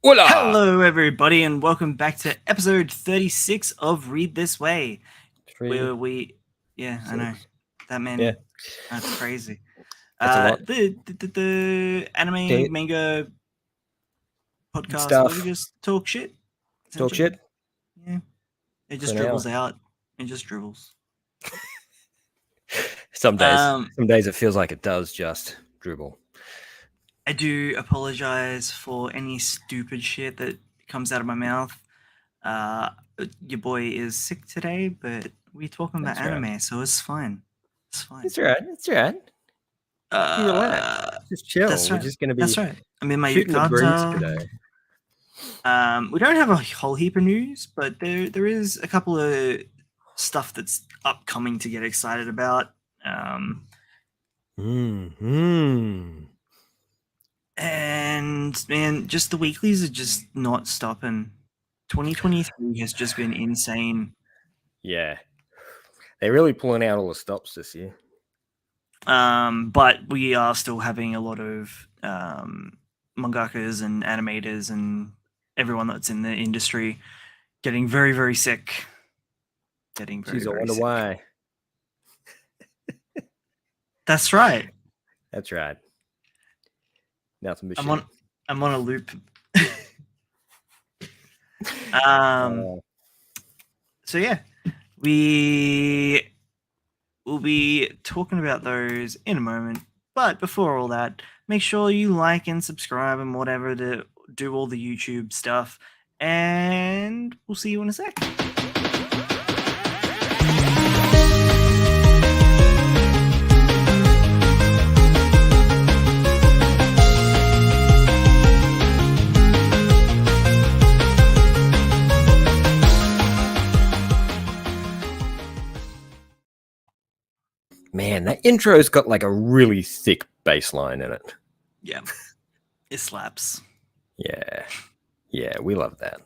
Hola! Hello, everybody, and welcome back to episode 36 of Read This Way, where I know, that man, Yeah, that's crazy. that's a lot. The anime, Shit. manga podcast where we Stuff. just talk shit, Talk essentially. shit Yeah, it for just an hour. dribbles out. It just dribbles. Some days. Um, Some days it feels like it does just dribble. I do apologize for any stupid shit that comes out of my mouth. Uh, your boy is sick today, but we're talking about That's right. anime, so it's fine. It's fine. It's right. It's right. You relax. Just chill. That's We're right. just going to That's be right. I'm in my shooting the breeze yukata. today. We don't have a whole heap of news, but there is a couple of stuff that's upcoming to get excited about. And man, just the weeklies are just not stopping. 2023 has just been insane. Yeah. They're really pulling out all the stops this year. But we are still having a lot of mangakas and animators and everyone that's in the industry getting very, very sick. Getting very, Jeez, I very wonder sick. why. That's right. That's right. Nothing but I'm shit. on a loop. So yeah, we will be talking about those in a moment. But before all that, make sure you like and subscribe and whatever to do all the YouTube stuff. And we'll see you in a sec. Man, that intro's got like a really thick bass line in it. Yeah, it slaps. Yeah. Yeah, we love that.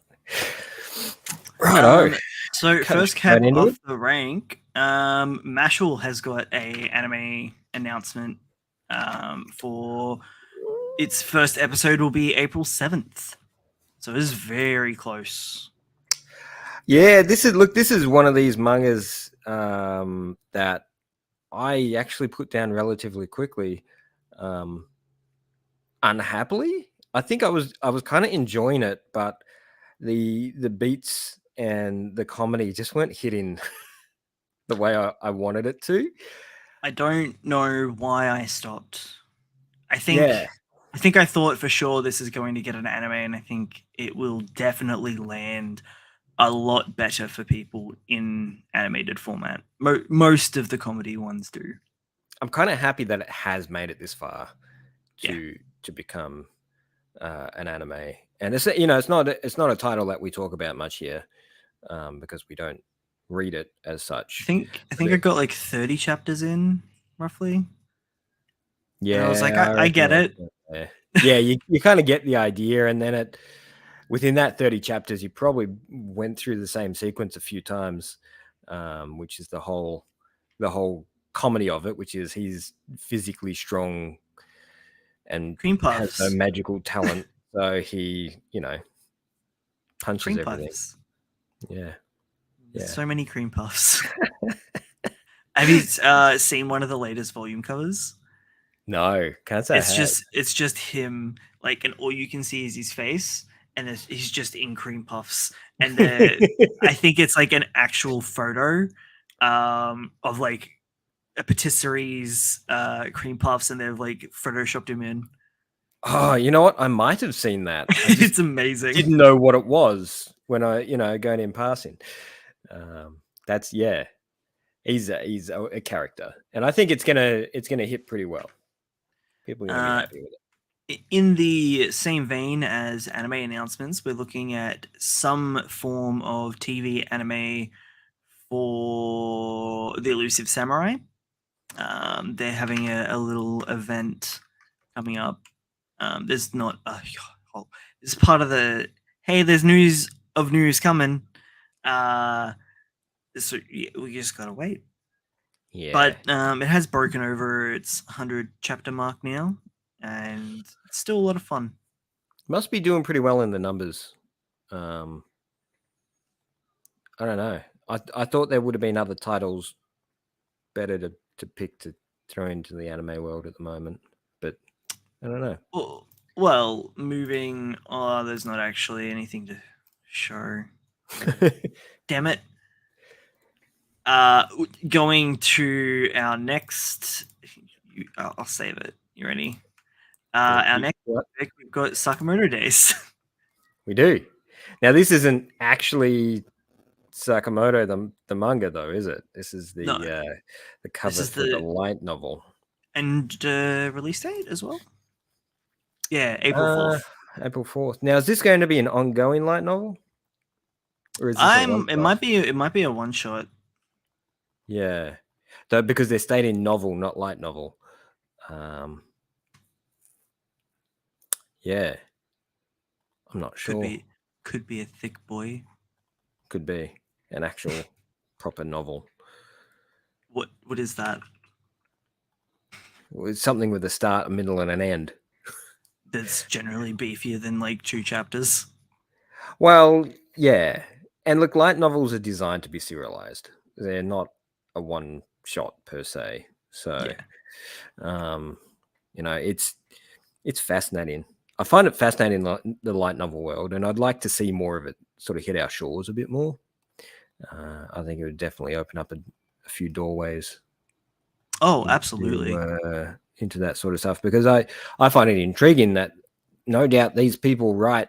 Righto. So first cab right into off it. the rank, Mashal has got a anime announcement for its first episode will be April 7th. So this is very close. Yeah, this is one of these mangas that I actually put down relatively quickly. Unhappily, I think I was kind of enjoying it, but the beats and the comedy just weren't hitting the way I wanted it to. I don't know why I stopped. I Yeah. think I thought for sure this is going to get an anime, and I think it will definitely land a lot better for people in animated format. Most of the comedy ones do. I'm kind of happy that it has made it this far to become an anime, and it's it's not a title that we talk about much here because we don't read it as such. I think I got like 30 chapters in roughly. Yeah, And I was like, I get it. Yeah, you kind of get the idea, and then within that 30 chapters, you probably went through the same sequence a few times, which is the whole comedy of it, which is he's physically strong and Cream has no puffs. magical talent, so he punches Cream everything. puffs. Yeah. So many cream puffs. Have you seen one of the latest volume covers? No, can't say It's just him, like, and all you can see is his face, and he's just in cream puffs. And I think it's like an actual photo of like a patisserie's cream puffs, and they've like photoshopped him in. Oh, you know what? I might have seen that. It's amazing. Didn't know what it was when I, going in passing. That's he's a character, and I think it's gonna hit pretty well. People are gonna be happy with it. In the same vein as anime announcements, we're looking at some form of TV anime for the Elusive Samurai. They're having a little event coming up. There's not a it's part of the hey, there's news coming. So we just gotta wait. Yeah, But it has broken over its 100 chapter mark now, and it's still a lot of fun. Must be doing pretty well in the numbers. I don't know. I thought there would have been other titles better to pick to throw into the anime world at the moment, but I don't know. Well, moving. Oh, there's not actually anything to show. Damn it. Going to our next. I'll save it. You ready? Our next topic, we've got Sakamoto Days. We do. Now, this isn't actually Sakamoto the manga, though, is it? This is the cover for the light novel. And release date as well? Yeah, April 4th. April 4th. Now, is this going to be an ongoing light novel? Or is this it might be a one shot. Yeah. Though, because they're stating novel, not light novel. Yeah. I'm not sure. Could be a thick boy. Could be an actual proper novel. What is that? It's something with a start, a middle, and an end. That's generally beefier than like 2 chapters. Well, yeah. And look, light novels are designed to be serialized. They're not a one shot per se. So it's fascinating. I find it fascinating, the light novel world, and I'd like to see more of it sort of hit our shores a bit more. I think it would definitely open up a few doorways. Oh, absolutely. Into that sort of stuff, because I find it intriguing that no doubt these people write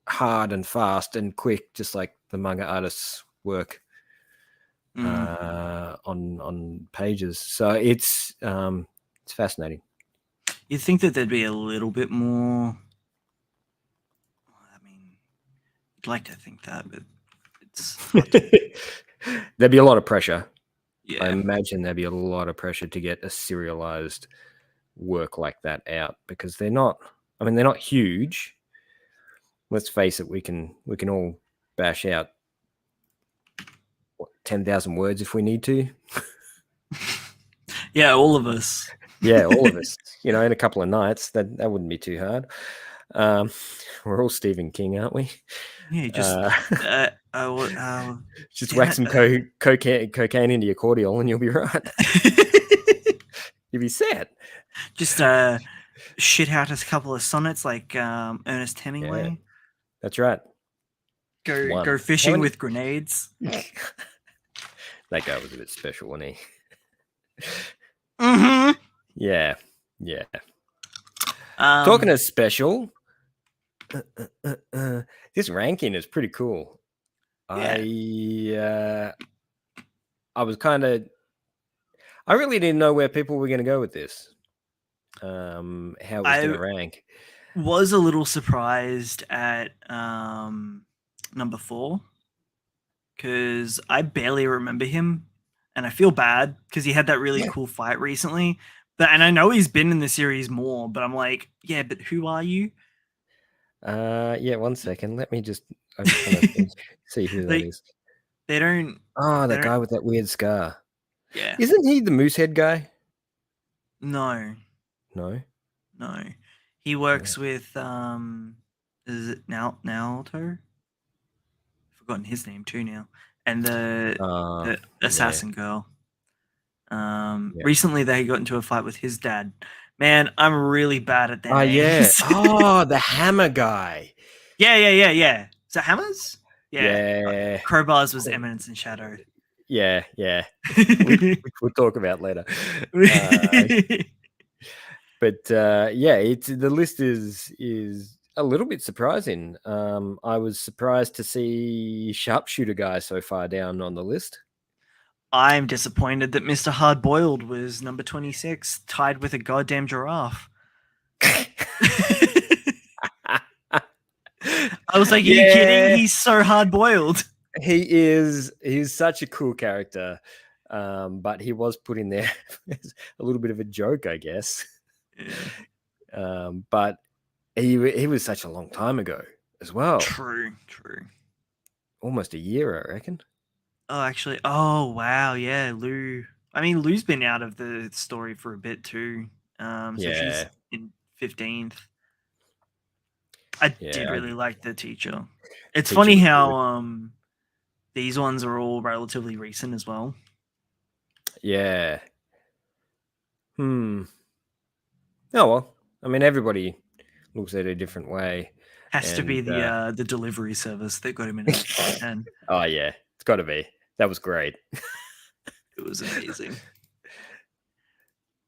hard and fast and quick, just like the manga artists work on pages. So it's fascinating. You'd think that there'd be a little bit more. I mean, I'd like to think that, but it's there'd be a lot of pressure. Yeah. I imagine there'd be a lot of pressure to get a serialized work like that out, because they're not huge. Let's face it, we can all bash out 10,000 words if we need to. Yeah, all of us. Yeah, all of us. In a couple of nights, that wouldn't be too hard. We're all Stephen King, aren't we? Yeah, just whack some cocaine into your cordial and you'll be right. You'll be set. Just shit out a couple of sonnets like Ernest Hemingway. Yeah, that's right. Go fishing with grenades. That guy was a bit special, wasn't he? Mm-hmm. Yeah. Talking of special, this ranking is pretty cool. Yeah. I was I really didn't know where people were going to go with this. How it was going to rank. Was a little surprised at number 4, because I barely remember him, and I feel bad because he had that really cool fight recently. And I know he's been in the series more, but I'm like, yeah, but who are you? Yeah, 1 second. Let me just see who that is. They don't. Oh, that guy with that weird scar. Yeah. Isn't he the Moosehead guy? No. He works with is it Naoto? I've forgotten his name too now. And the assassin girl. Recently they got into a fight with his dad. Man, I'm really bad at that. Yeah. The hammer guy. Yeah. Is that hammers? Yeah. Crowbars was Eminence and Shadow. Yeah. We'll talk about later. But the list is a little bit surprising. I was surprised to see Sharpshooter guy so far down on the list. I'm disappointed that Mr. Hardboiled was number 26, tied with a goddamn giraffe. I was like, are you kidding? He's so hard-boiled. He's such a cool character. But he was put in there as a little bit of a joke, I guess. Yeah. But he was such a long time ago as well. True. Almost a year, I reckon. Oh, actually. Oh, wow. Yeah, Lou. I mean, Lou's been out of the story for a bit too. So she's in 15th. I did really like the teacher. It's funny how these ones are all relatively recent as well. Yeah. Oh well. I mean, everybody looks at it a different way. Has to be the delivery service that got him in it. And oh yeah, it's got to be. That was great. It was amazing.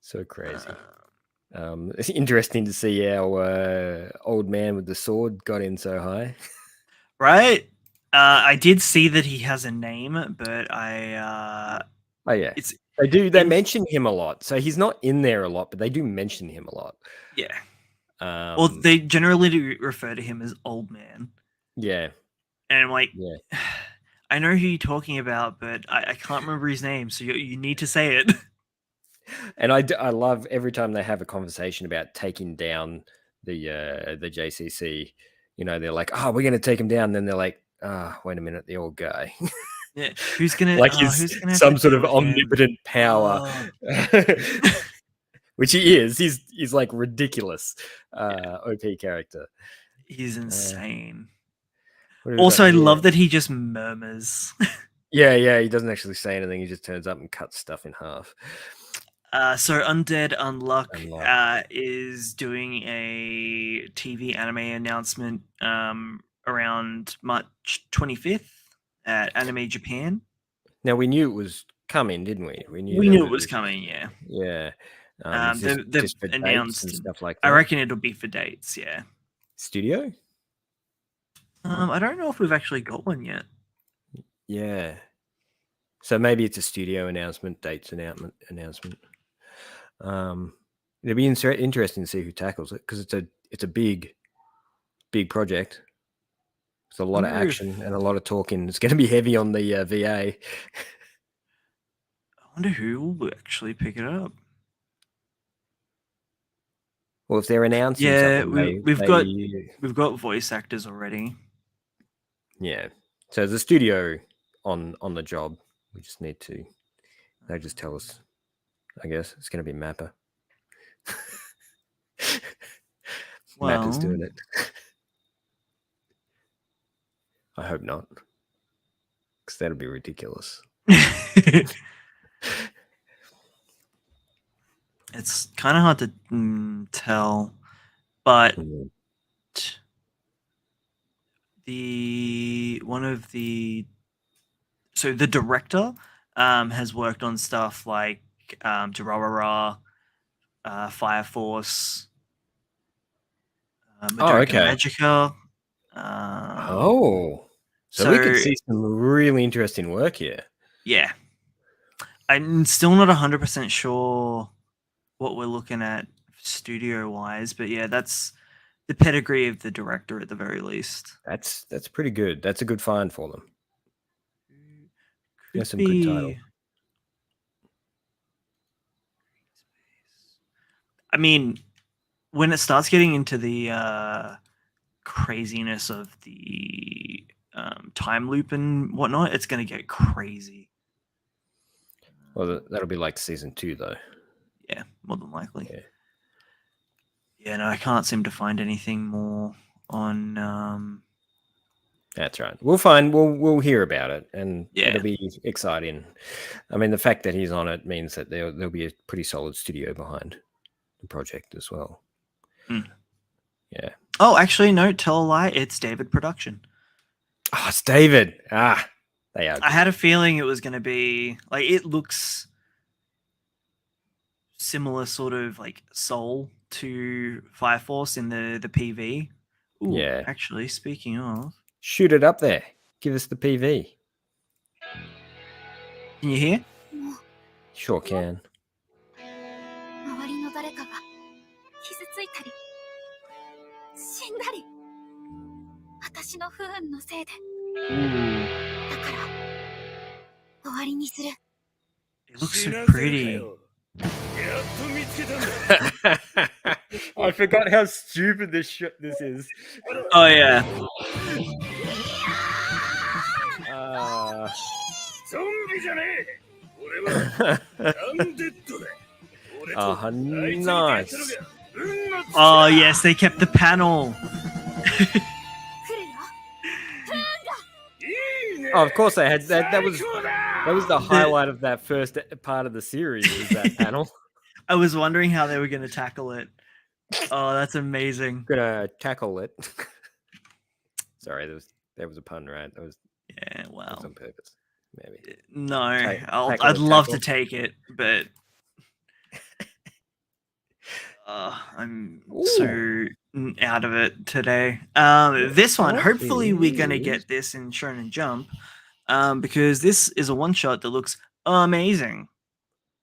So crazy. It's interesting to see how old man with the sword got in so high. Right? I did see that he has a name, but I oh yeah, they mention him a lot. So he's not in there a lot, but they do mention him a lot. Yeah. Well, they generally do refer to him as old man. Yeah. And I'm like, I know who you're talking about, but I can't remember his name, so you need to say it. And I love every time they have a conversation about taking down the JCC. You know, they're like, "Oh, we're going to take him down." Then they're like, wait a minute, the old guy." Yeah, who's gonna like he's some sort of omnipotent power, which he is. He's like ridiculous, OP character. He's insane. Also, I love that he just murmurs. Yeah, he doesn't actually say anything. He just turns up and cuts stuff in half. So Undead Unluck is doing a TV anime announcement around March 25th at Anime Japan. Now, we knew it was coming, didn't we? We knew it was coming, yeah. Yeah. They've announced and stuff like that. I reckon it'll be for dates, yeah. Studio? I don't know if we've actually got one yet. Yeah. So maybe it's a studio announcement, dates announcement. It'll be interesting to see who tackles it because it's a big project. It's a lot of action and a lot of talking. It's going to be heavy on the VA. I wonder who will actually pick it up. Well, if they're announcing, we've got voice actors already. Yeah, so there's a studio on the job. We just need to. They just tell us. I guess it's going to be Mappa. Mappa's doing it. I hope not, because that'll be ridiculous. It's kind of hard to tell, but the director has worked on stuff like Durarara, Fire Force, Magica. So we could see some really interesting work here. Yeah. I'm still not 100% sure what we're looking at studio-wise, but yeah, that's the pedigree of the director at the very least. That's pretty good. That's a good find for them. There's some good titles. I mean, when it starts getting into the craziness of the time loop and whatnot, it's going to get crazy. Well, that'll be like season 2, though. Yeah, more than likely. Yeah, no, I can't seem to find anything more on. That's right. We'll hear about it, and it'll be exciting. I mean, the fact that he's on it means that there'll be a pretty solid studio behind the project as well. Yeah. Oh, actually, no, tell a lie. It's David Production. Oh, it's David. They are. I had a feeling it was going to be like, it looks similar sort of like soul to Fire Force in the PV. Ooh, yeah. Actually, speaking of, shoot it up there. Give us the PV. Can you hear? Sure can. It looks so pretty. I forgot how stupid this is. Oh yeah. Nice. Oh yes, they kept the panel. Oh, of course they had that. That was the highlight of that first part of the series. Was that panel? I was wondering how they were going to tackle it. Oh, that's amazing. Gonna tackle it. Sorry, there was a pun, right? That was well, on purpose. Maybe. No, I'd I'd love to take it, but I'm so out of it today. This one, hopefully we're going to get this in Shonen Jump, because this is a one-shot that looks amazing.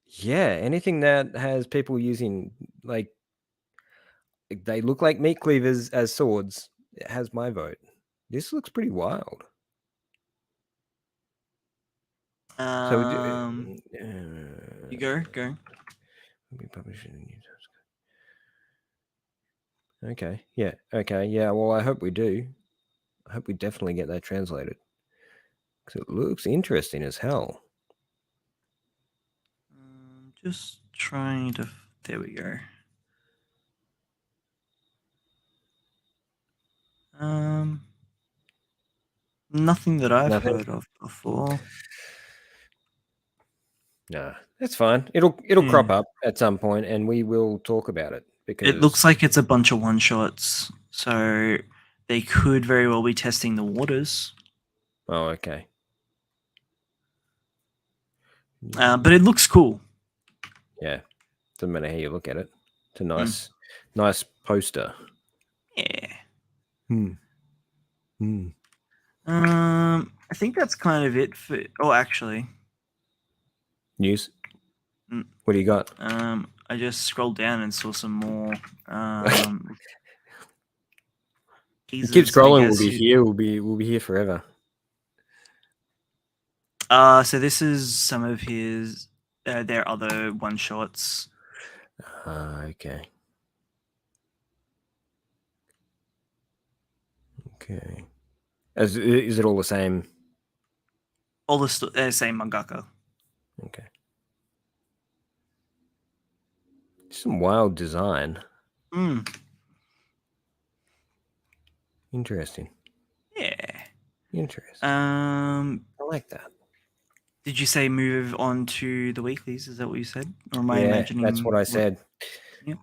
Yeah, anything that has people using, like, they look like meat cleavers as swords, it has my vote. This looks pretty wild. So, you go. We publish it in news. Okay. Yeah. Well, I hope we do. I hope we definitely get that translated, because it looks interesting as hell. Just trying to. There we go. Nothing that I've heard of before. Nah, that's fine. It'll crop up at some point, and we will talk about it, because it looks like it's a bunch of one shots, so they could very well be testing the waters. Oh, okay. But it looks cool. Yeah, doesn't matter how you look at it. It's a nice poster. Yeah. I think that's kind of it for. Oh, actually. News. What do you got? I just scrolled down and saw some more. Keep scrolling. We'll be here. We'll be here forever. So this is some of his their other one shots. Okay. Is it all the same? All the same mangaka. Okay. Some wild design. Interesting. Yeah. Interesting. I like that. Did you say move on to the weeklies? Is that what you said? Or am I imagining? That's what I said. Yep.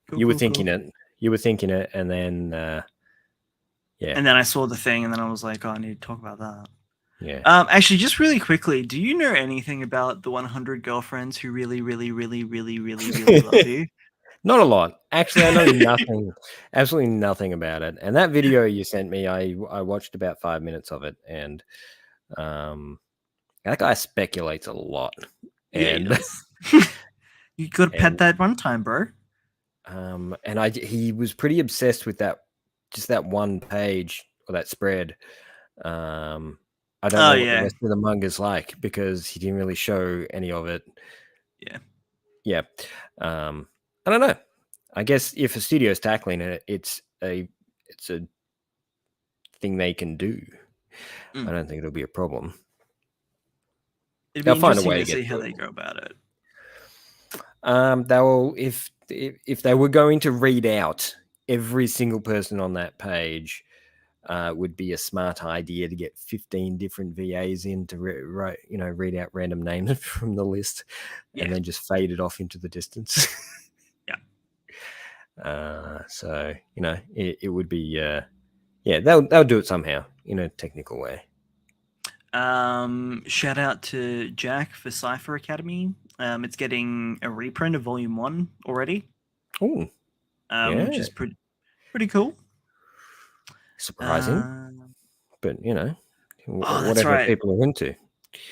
Cool, you were thinking it. You were thinking it, and then yeah. And then I saw the thing, and then I was like, oh, I need to talk about that. Yeah. Actually, just really quickly, do you know anything about the 100 girlfriends who really, really, really, really, really, really love you? Not a lot. Actually, I know nothing, absolutely nothing about it. And that video you sent me, I watched about 5 minutes of it, and that guy speculates a lot. And you could have pet that one time, bro. And he was pretty obsessed with that one page or that spread. I don't know what the rest of the manga's like, because he didn't really show any of it. Yeah. I don't know. I guess if a studio's tackling it, it's a thing they can do. I don't think it'll be a problem. They'll find a way to see how they go about it. They will, if they were going to read out every single person on that page, would be a smart idea to get 15 different VAs in to read out random names from the list, and then just fade it off into the distance. So it would be they'll do it somehow in a technical way. Shout out to Jack for Cipher Academy. It's getting a reprint of Volume 1 already. Oh, which is pretty cool. Surprising, but whatever right. People are into.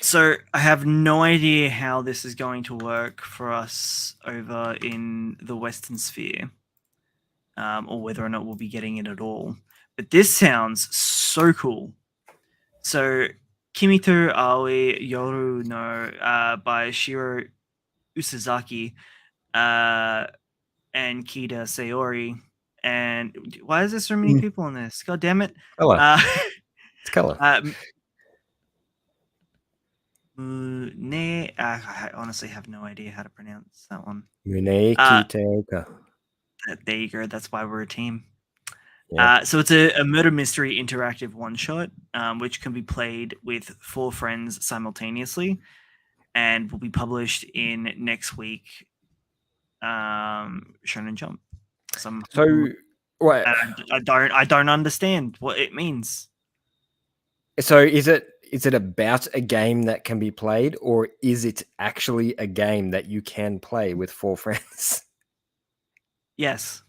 So I have no idea how this is going to work for us over in the Western Sphere, or whether or not we'll be getting it at all. But this sounds so cool. So Kimito Aoi Yoru no by Shiro Usazaki and Kida Sayori. And why is there so many people in this? God damn it. Color. It's color. I honestly have no idea how to pronounce that one. Mune Kiteoka. There you go. That's why we're a team. Yeah. So it's a murder mystery interactive one shot, which can be played with 4 friends simultaneously, and will be published in next week. Shonen Jump. So, what? I don't understand what it means. So is it about a game that can be played, or is it actually a game that you can play with 4 friends? Yes.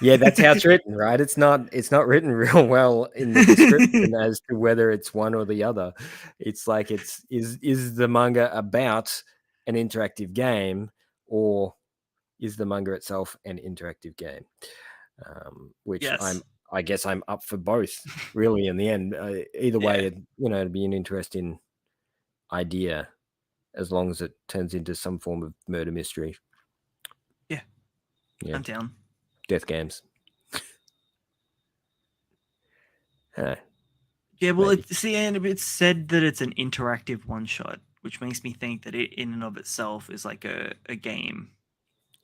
Yeah, that's how it's written, right? It's not written real well in the description as to whether it's one or the other. It's like is the manga about an interactive game, or is the manga itself an interactive game? Which Yes. I guess I'm up for both, really. In the end, either way, Yeah. it'd be an interesting idea, as long as it turns into some form of murder mystery. Yeah. Yeah, I'm down. death games. Yeah, well, Maybe. it's said that it's an interactive one shot, which makes me think that it, in and of itself, is like a game.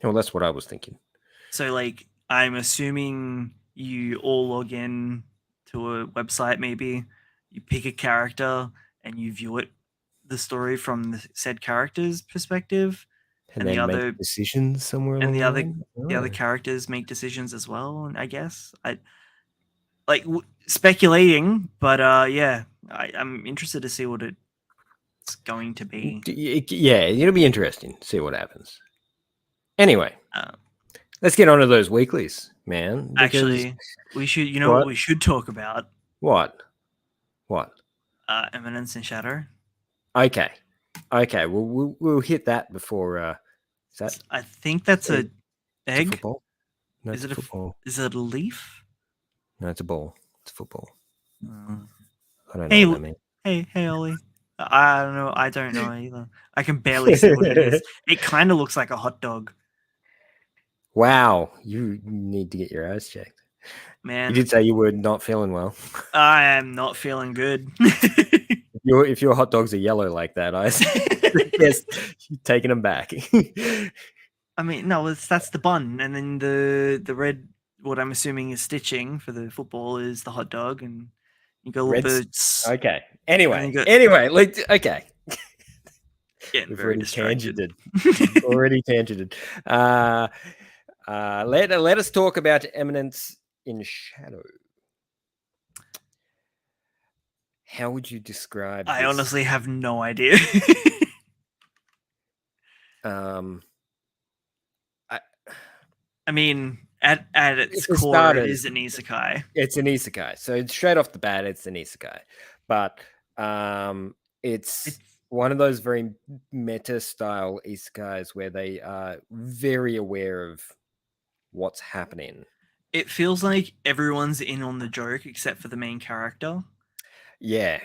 Well, that's what I was thinking. So, like, I'm assuming you all log in to a website, maybe you pick a character and you view it, the story from the said character's perspective, And and the then make other decisions somewhere and along the line. the other Oh. characters make decisions as well. And I guess I like speculating, but yeah, I'm interested to see what it's going to be. Yeah, it'll be interesting. See what happens. Anyway, Uh, let's get on to those weeklies, man. Because Actually, we should, you know, what what? we should talk about? What? What? Eminence and Shadow. Okay. Okay. We'll hit that before. Is that I think that's it's a a egg. football? No, Is it's a it football. is it a leaf? No, it's a ball. It's football. Uh, I don't know hey, what that means. hey, Ollie. I don't know. I don't know either. I can barely see what it is. It kind of looks like a hot dog. Wow, you need to get your eyes checked. Man, You did say you were not feeling well. I am not feeling good. If your hot dogs are yellow like that, I suggest taking them back. I mean, no, that's the bun, and then the red, what I'm assuming is stitching for the football, is the hot dog, and you got little Reds. birds. Okay. And then Anyway, you got okay. getting We've very already distracted. tangented. Already tangented. Let us talk about Eminence in Shadow. How would you describe I this? honestly have no idea. I mean, at its For core, starters, it is an isekai. It's an isekai. So straight off the bat, it's an isekai. But it's one of those very meta style isekais where they are very aware of what's happening. It feels like everyone's in on the joke except for the main character. Yeah.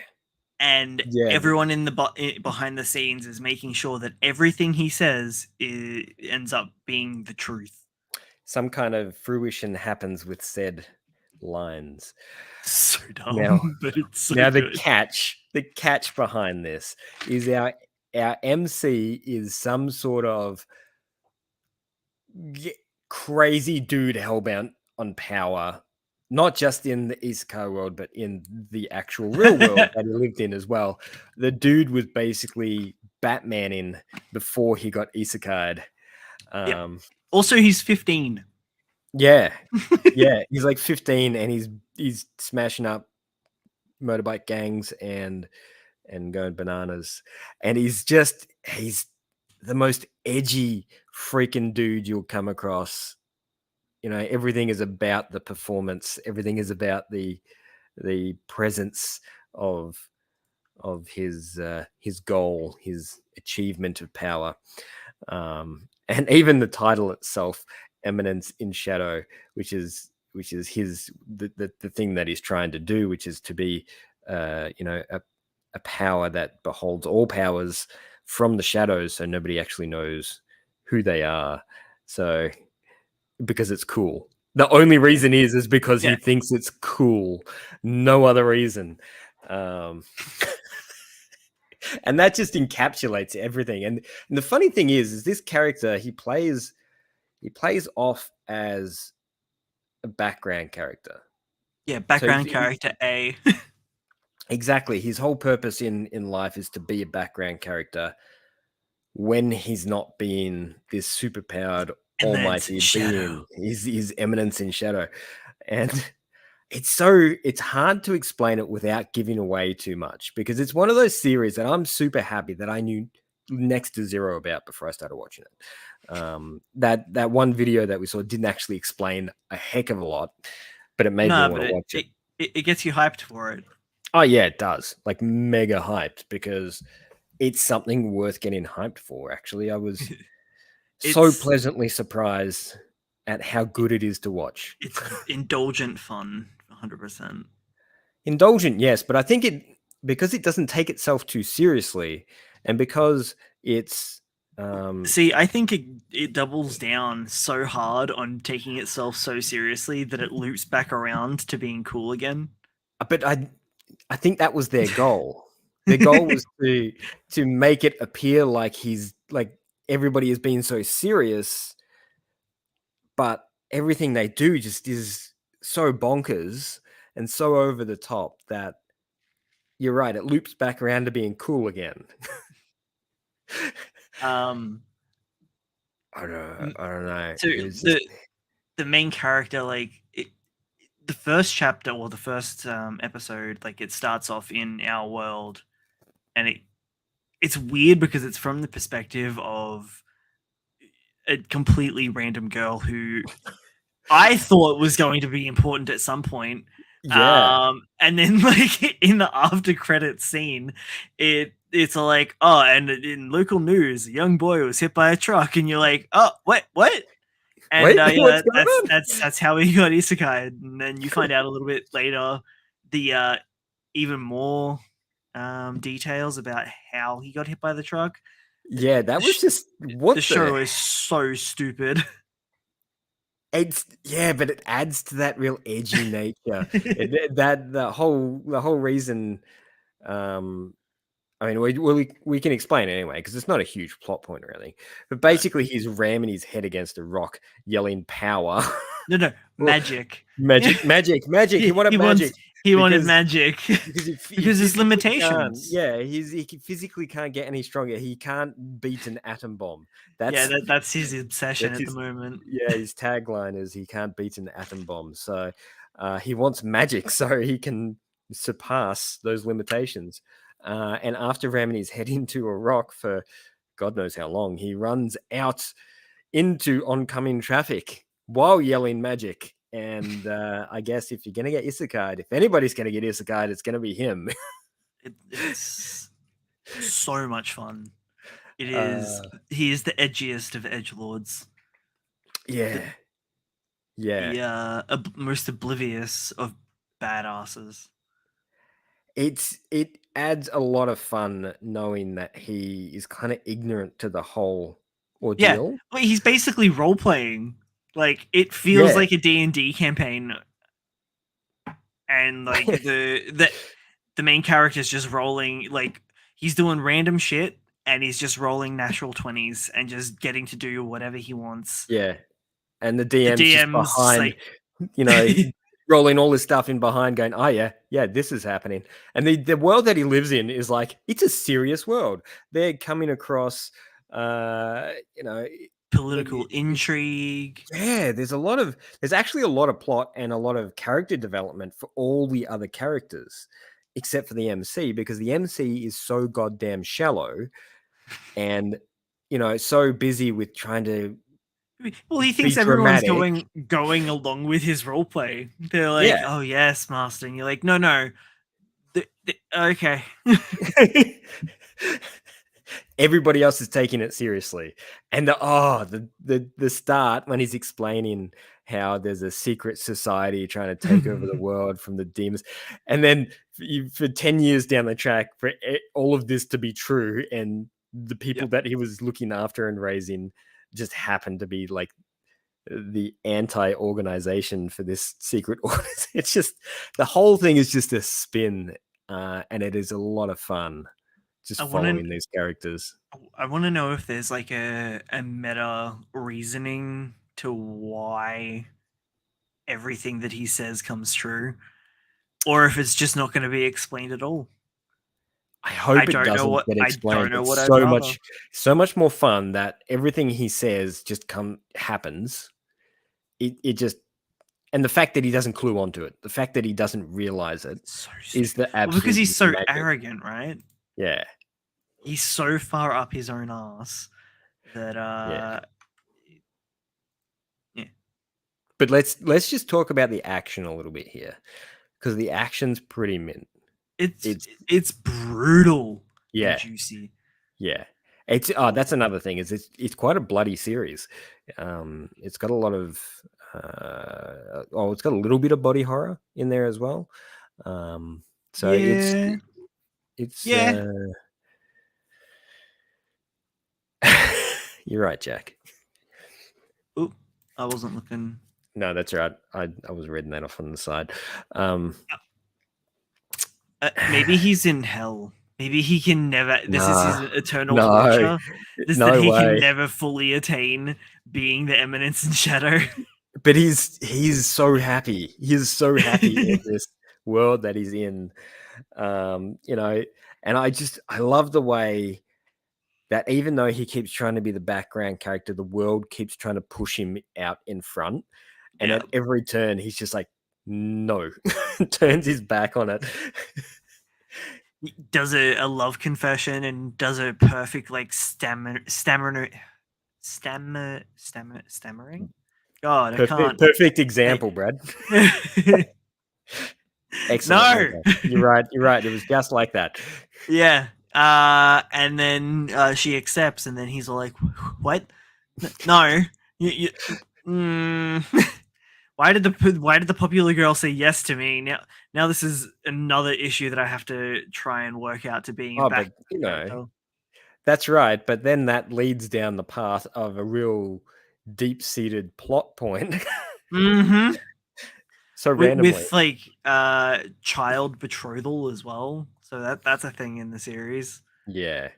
And everyone in the behind the scenes is making sure that everything he says ends up being the truth. Some kind of fruition happens with said lines. So dumb, but it's so good. The catch behind this is our MC is some sort of crazy dude hellbound on power, not just in the isekai world, but in the actual real world that he lived in as well. The dude was basically Batman in before he got isekai'd. Yep. Also, he's 15. Yeah, he's like 15, and he's smashing up motorbike gangs and going bananas, and he's the most edgy freaking dude you'll come across. You know, everything is about the performance. Everything is about the presence of his goal, his achievement of power, and even the title itself, Eminence in Shadow, which is his the thing that he's trying to do, which is to be a power that beholds all powers from the shadows, so nobody actually knows who they are. So because it's cool. The only reason is because he thinks it's cool. No other reason. And that just encapsulates everything. And the funny thing is this character, he plays off as a background character. Yeah, background character A. Exactly. His whole purpose in life is to be a background character when he's not being this superpowered, And then it's almighty Shadow. being. He's eminence in shadow. And it's hard to explain it without giving away too much, because it's one of those series that I'm super happy that I knew next to zero about before I started watching it. That one video that we saw didn't actually explain a heck of a lot, but it made me want to watch it. It gets you hyped for it. Oh yeah, it does. Like mega hyped, because it's something worth getting hyped for. Actually, I was so pleasantly surprised at how good it is to watch. It's indulgent fun, 100%. Indulgent, yes, but I think because it doesn't take itself too seriously, and because it's see, I think it doubles down so hard on taking itself so seriously that it loops back around to being cool again. But I think that was their goal. Their goal was to make it appear like everybody is being so serious, but everything they do just is so bonkers and so over the top that you're right, it loops back around to being cool again. I don't know. So the main character, like the first chapter or the first episode, like it starts off in our world, and it's weird because it's from the perspective of a completely random girl who I thought was going to be important at some point. Yeah. And then like in the after credits scene, it's like, oh, and in local news, a young boy was hit by a truck, and you're like, oh, what? And yeah, that's how he got isekai. And then you find out a little bit later the even more details about how he got hit by the truck. Yeah, that was just what the show is so stupid. But it adds to that real edgy nature. The whole reason. I mean, we can explain it anyway, because it's not a huge plot point or anything. But basically, he's ramming his head against a rock, yelling "power." No, magic. Magic. He wanted magic. He wanted magic because his limitations. He physically can't get any stronger. He can't beat an atom bomb. That's his obsession at the moment. Yeah, his tagline is he can't beat an atom bomb. So he wants magic so he can surpass those limitations. And after ramming his head into a rock for God knows how long, he runs out into oncoming traffic while yelling magic. And I guess if you're going to get isekai'd, if anybody's going to get isekai'd, it's going to be him. It's so much fun. It is. He is the edgiest of edgelords. Yeah. The most oblivious of badasses. It adds a lot of fun knowing that he is kind of ignorant to the whole ordeal. Yeah, well, he's basically role playing. Like it feels like a D&D campaign, and like the main character is just rolling. Like he's doing random shit, and he's just rolling natural 20s and just getting to do whatever he wants. Yeah, and the DM's just behind, like... rolling all this stuff in behind, going, "Oh yeah, this is happening." And the world that he lives in is like, it's a serious world. They're coming across, political intrigue. Yeah, there's actually a lot of plot and a lot of character development for all the other characters, except for the MC, because the MC is so goddamn shallow, and so busy with trying to. Well, he thinks everyone's going along with his roleplay. They're like, "Oh yes, master," and you're like, "No, okay." Everybody else is taking it seriously, and the start when he's explaining how there's a secret society trying to take over the world from the demons, and then for 10 years down the track, for all of this to be true, and the people that he was looking after and raising just happened to be like the anti-organization for this secret order. It's just, the whole thing is just a spin, and it is a lot of fun just following these characters. I want to know if there's like a meta reasoning to why everything that he says comes true, or if it's just not going to be explained at all. I hope it doesn't get I explained. don't know It's what I'd rather. so much more fun that everything he says just happens. It just, and the fact that he doesn't clue onto it, the fact that he doesn't realize it, So is the well, because absolute he's so magic. arrogant, right? Yeah. He's so far up his own ass that Yeah. yeah. But let's just talk about the action a little bit here, because the action's pretty mint. It's brutal. Yeah. And juicy. Yeah. It's that's another thing, is it's quite a bloody series. It's got a lot of it's got a little bit of body horror in there as well. So Yeah. it's Yeah. You're right, Jack. Oop, I wasn't looking. No, that's right. I was reading that off on the side. Maybe he's in hell. Maybe he can never. This is his eternal no, torture. This no that he way. can never fully attain being the eminence in shadow. But he's so happy. He's so happy in this world that he's in. You know, and I love the way that even though he keeps trying to be the background character, the world keeps trying to push him out in front. And at every turn, he's just like, no, turns his back on it. Does a love confession and does a perfect like stammering. God, I can't. Perfect example, Brad. Excellent. No, okay. You're right. It was just like that. Yeah. And then she accepts, and then he's all like, "What? No, why did the popular girl say yes to me? Now this is another issue that I have to try and work out to being a back character." That's right. But then that leads down the path of a real deep-seated plot point. Mm-hmm. So randomly, with like child betrothal as well. So that's a thing in the series. Yeah.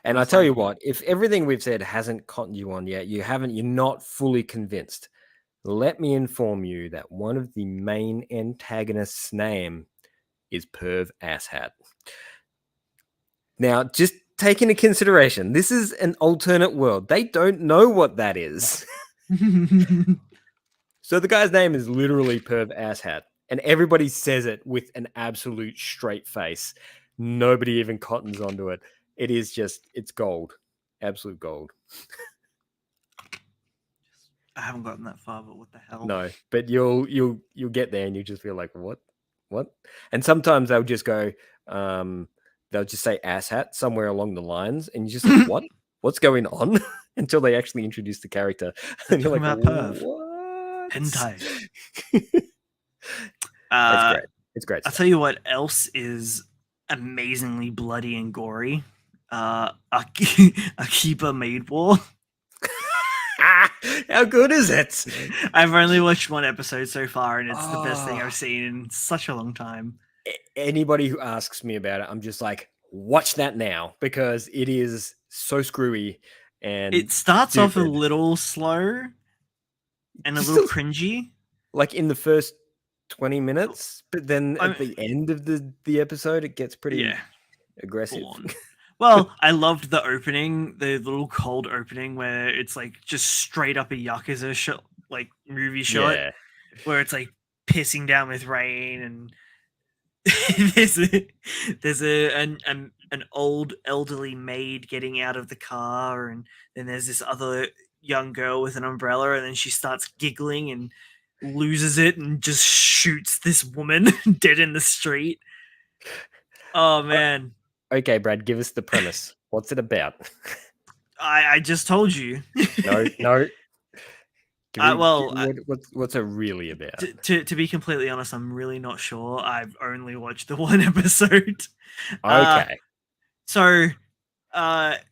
And I tell you what, if everything we've said hasn't cottoned you on yet, you're not fully convinced. Let me inform you that one of the main antagonists' name is Perv Asshat. Now, just take into consideration, this is an alternate world. They don't know what that is. So the guy's name is literally Perv Asshat, and everybody says it with an absolute straight face. Nobody even cottons onto it. It is just, it's gold. Absolute gold. I haven't gotten that far, but what the hell? No, but you'll get there and you just feel like, what? And sometimes they'll just go, they'll just say asshat somewhere along the lines, and you just like, what? What's going on? Until they actually introduce the character, and you're like, what? Hentai. It's great. It's great. I'll tell you what else is amazingly bloody and gory. Akiba Maid War. How good is it? I've only watched one episode so far, and it's the best thing I've seen in such a long time. Anybody who asks me about it, I'm just like, watch that now, because it is so screwy. And it starts off a little slow and a little cringy, like in the first 20 minutes, but then at the end of the episode, it gets pretty aggressive. Well, I loved the opening, the little cold opening where it's like just straight up a Yakuza shot, like movie shot, where it's like pissing down with rain, and there's an old elderly maid getting out of the car, and then there's this other young girl with an umbrella, and then she starts giggling and loses it and just shoots this woman dead in the street. Oh man. Okay, Brad, give us the premise. What's it about? I just told you. No. Well, what's it really about? To be completely honest, I'm really not sure. I've only watched the one episode. Okay. So,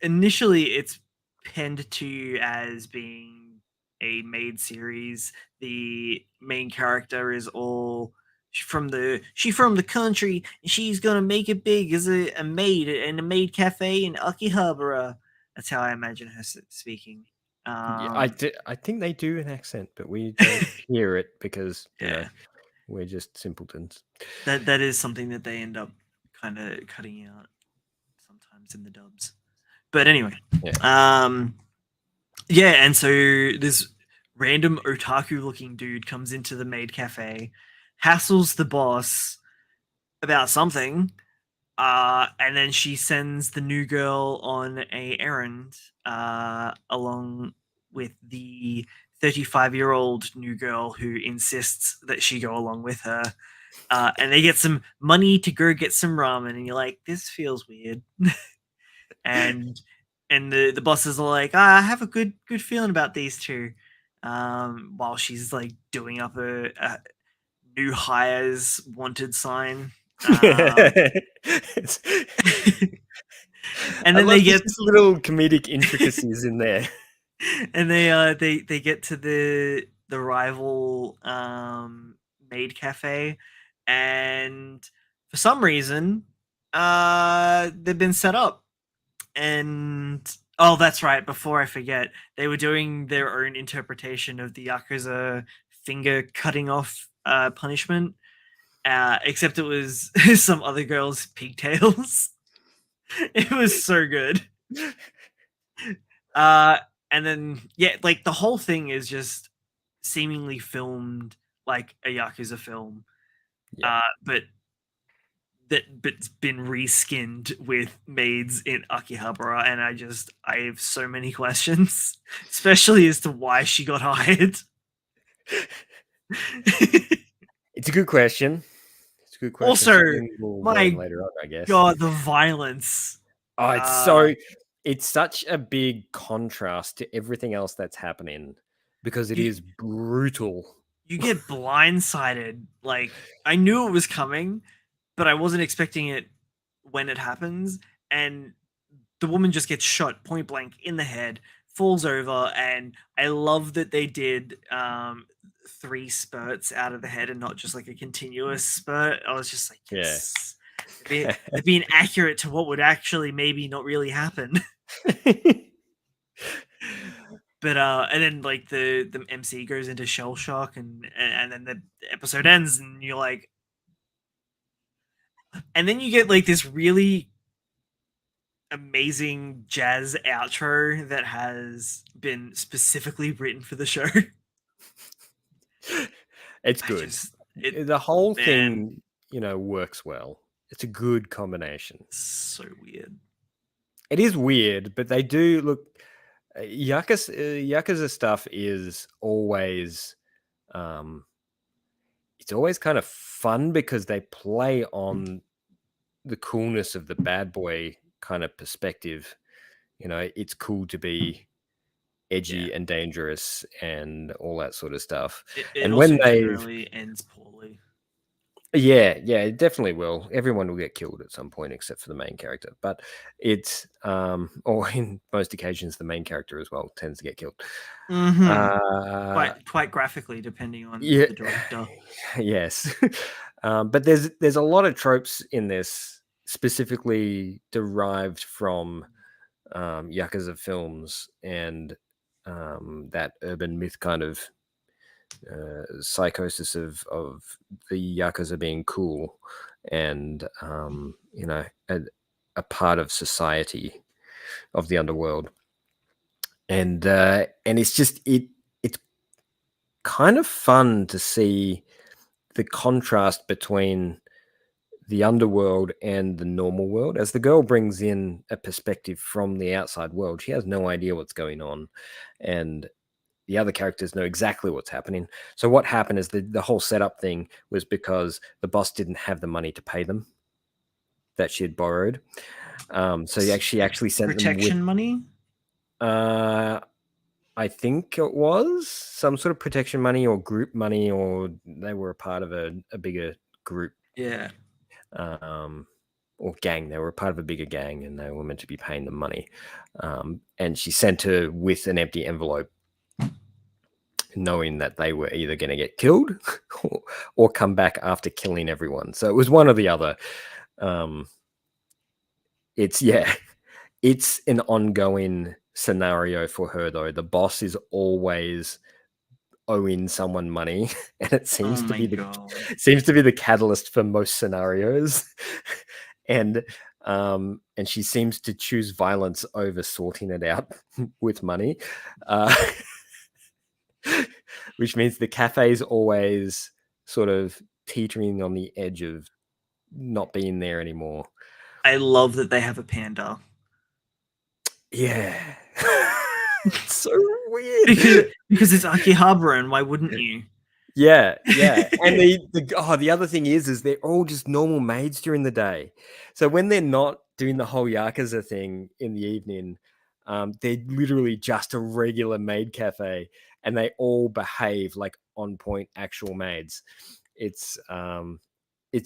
initially, it's penned to as being a maid series. The main character is all from the country, and she's gonna make it big as a maid in a maid cafe in Akihabara. That's how I imagine her speaking. I think they do an accent, but we don't hear it because you know we're just simpletons. That is something that they end up kind of cutting out sometimes in the dubs. But anyway, and so this random otaku-looking dude comes into the maid cafe, hassles the boss about something, and then she sends the new girl on a errand along with the 35-year-old new girl who insists that she go along with her. And they get some money to go get some ramen, and you're like, this feels weird. and the bosses are like, I have a good feeling about these two. While she's like doing up a new hires wanted sign. And then they get just little comedic intricacies in there. And they get to the rival maid cafe, and for some reason they've been set up. And oh, that's right, before I forget, they were doing their own interpretation of the Yakuza finger cutting off punishment, except it was some other girl's pigtails. It was so good. And then like the whole thing is just seemingly filmed like a Yakuza film, but it's been reskinned with maids in Akihabara, and I have so many questions, especially as to why she got hired. It's a good question. It's a good question. Also, my later on, I guess. God, the violence. Oh, it's such a big contrast to everything else that's happening because it is brutal. You get blindsided. Like, I knew it was coming, but I wasn't expecting it when it happens. And the woman just gets shot point blank in the head, falls over, and I love that they did 3 spurts out of the head and not just like a continuous spurt. I was just like, yes. They're being accurate to what would actually maybe not really happen. But and then like the MC goes into shell shock, and then the episode ends, and you're like, and then you get like this really amazing jazz outro that has been specifically written for the show. It's good. The whole thing, works well. It's a good combination. So weird. It is weird, but they do look. Yakuza stuff is always, it's always kind of fun because they play on the coolness of the bad boy kind of perspective. It's cool to be edgy and dangerous and all that sort of stuff. And when they generally ends poorly. Yeah, it definitely will. Everyone will get killed at some point except for the main character. But it's or in most occasions the main character as well tends to get killed. Quite graphically, depending on the director. Yes. But there's a lot of tropes in this specifically derived from Yakuza films and that urban myth kind of psychosis of the Yakuza being cool and a part of society, of the underworld, and it's just it's kind of fun to see the contrast between the underworld and the normal world. As the girl brings in a perspective from the outside world, she has no idea what's going on, and the other characters know exactly what's happening. So what happened is the whole setup thing was because the boss didn't have the money to pay them that she had borrowed. So she actually sent protection them money. I think it was some sort of protection money or group money, or they were a part of a bigger group. Yeah. Or gang. They were a part of a bigger gang, and they were meant to be paying them money. And she sent her with an empty envelope, knowing that they were either going to get killed or come back after killing everyone. So it was one or the other. It's an ongoing scenario for her, though. The boss is always owing someone money, and it seems to be the catalyst for most scenarios. And she seems to choose violence over sorting it out with money, which means the cafe is always sort of teetering on the edge of not being there anymore. I love that they have a panda. Yeah. It's so weird. Because it's Akihabara, and why wouldn't you? Yeah. And the other thing is they're all just normal maids during the day. So when they're not doing the whole Yakuza thing in the evening, they're literally just a regular maid cafe, and they all behave like on point actual maids. It's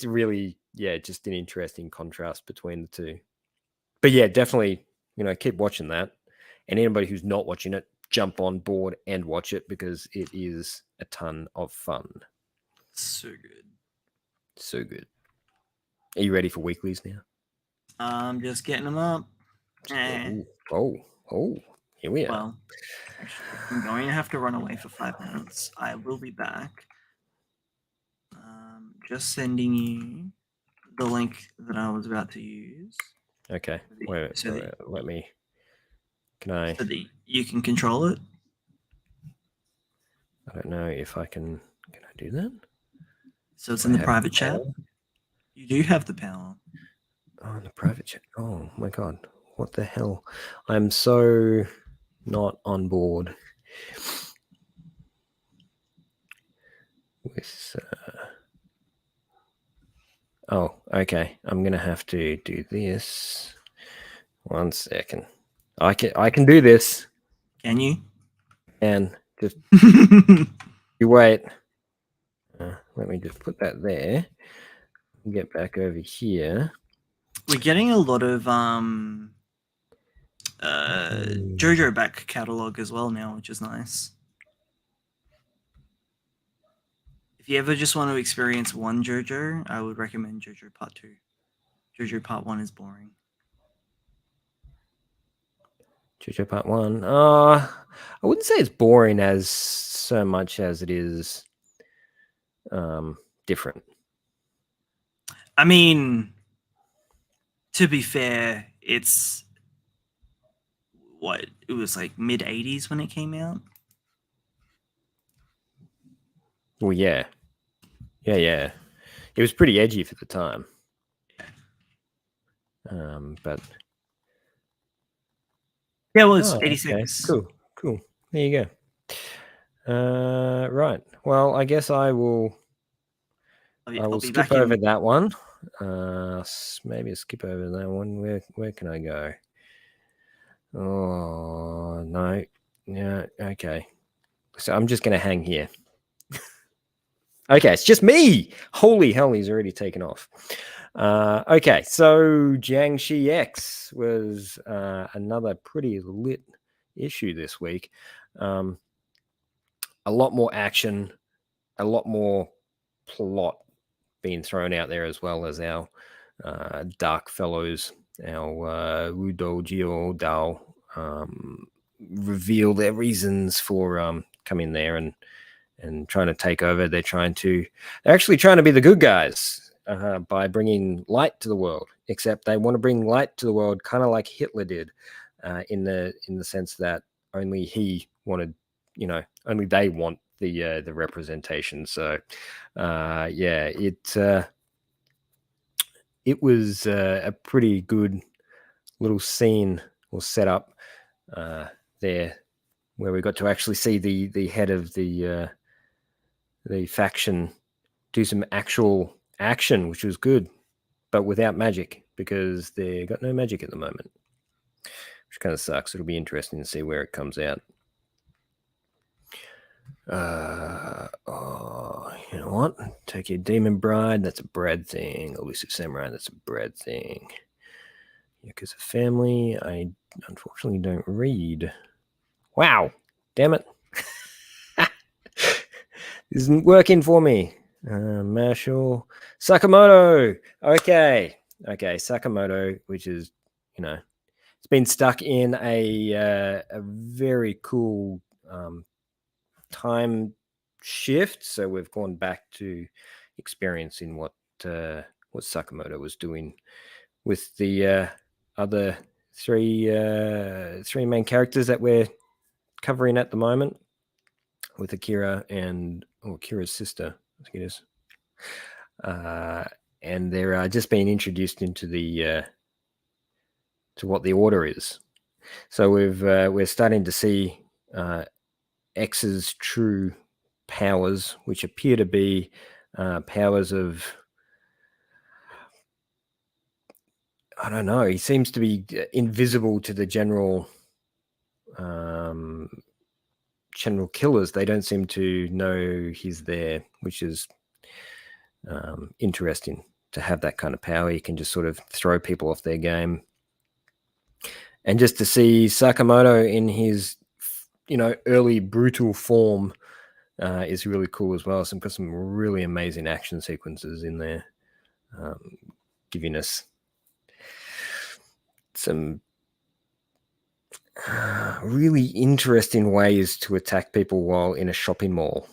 really, just an interesting contrast between the two. But yeah, definitely, keep watching that. And anybody who's not watching it, jump on board and watch it, because it is a ton of fun. So good. So good. Are you ready for weeklies now? I'm just getting them up. Oh, here we are. Well, actually, I'm going to have to run away for 5 minutes. I will be back. Just sending you the link that I was about to use. Okay. Wait, let me. Can I? So that you can control it. I don't know if I can. Can I do that? So it's in the private chat. You do have the power. Oh, in the private chat. Oh my god. What the hell? I'm so not on board with. Oh, okay. I'm gonna have to do this. 1 second. I can do this. Can you? And just you wait. Let me just put that there. Get back over here. We're getting a lot of JoJo back catalog as well now, which is nice. If you ever just want to experience one JoJo, I would recommend JoJo Part 2. JoJo Part 1 is boring. JoJo Part 1. I wouldn't say it's boring as so much as it is different. I mean, to be fair, it's what it was like mid 80s when it came out. Well, yeah. It was pretty edgy for the time. But yeah, it was 86. Okay. Cool. There you go. Right. Well, I guess I will. I will skip over that one. Maybe skip over that one. Where can I go? Oh no. Yeah. Okay. So I'm just gonna hang here. Okay, it's just me. Holy hell, he's already taken off. Okay, so Jiangxi X was another pretty lit issue this week. A lot more action, a lot more plot being thrown out there, as well as our dark fellows, our Wudo Jio Dao, reveal their reasons for coming there and trying to take over. They're actually trying to be the good guys by bringing light to the world, except they want to bring light to the world kind of like Hitler did, in the sense that only he wanted, only they want the representation. So it was a pretty good little scene or setup there, where we got to actually see the head of the faction do some actual action, which was good, but without magic, because they got no magic at the moment, which kind of sucks. It'll be interesting to see where it comes out. You know what? Take your Demon Bride, that's a Brad thing. Elusive Samurai, that's a Brad thing. Yakuza Family, I unfortunately don't read. Wow, damn it. This isn't working for me. Marshall Sakamoto. Okay, Sakamoto, which is, been stuck in a very cool time shift. So we've gone back to experiencing what Sakamoto was doing with the other three main characters that we're covering at the moment, with Akira and Akira's sister, I think it is. And they're just being introduced into the to what the order is. So we're starting to see X's true powers, which appear to be powers of, I don't know, he seems to be invisible to the general killers. They don't seem to know he's there, which is interesting to have that kind of power. You can just sort of throw people off their game. And just to see Sakamoto in his, early brutal form is really cool as well. Got some really amazing action sequences in there, giving us some really interesting ways to attack people while in a shopping mall.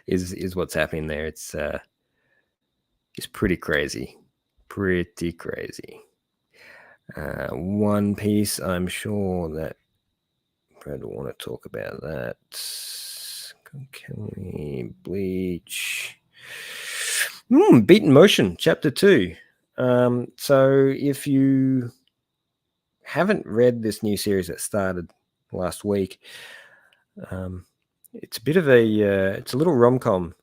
Is what's happening there. It's pretty crazy. Pretty crazy. One Piece, I'm sure that Brad will want to talk about that. Okay, Bleach. Beaten Motion, Chapter 2. So if you haven't read this new series that started last week, it's a bit of it's a little rom-com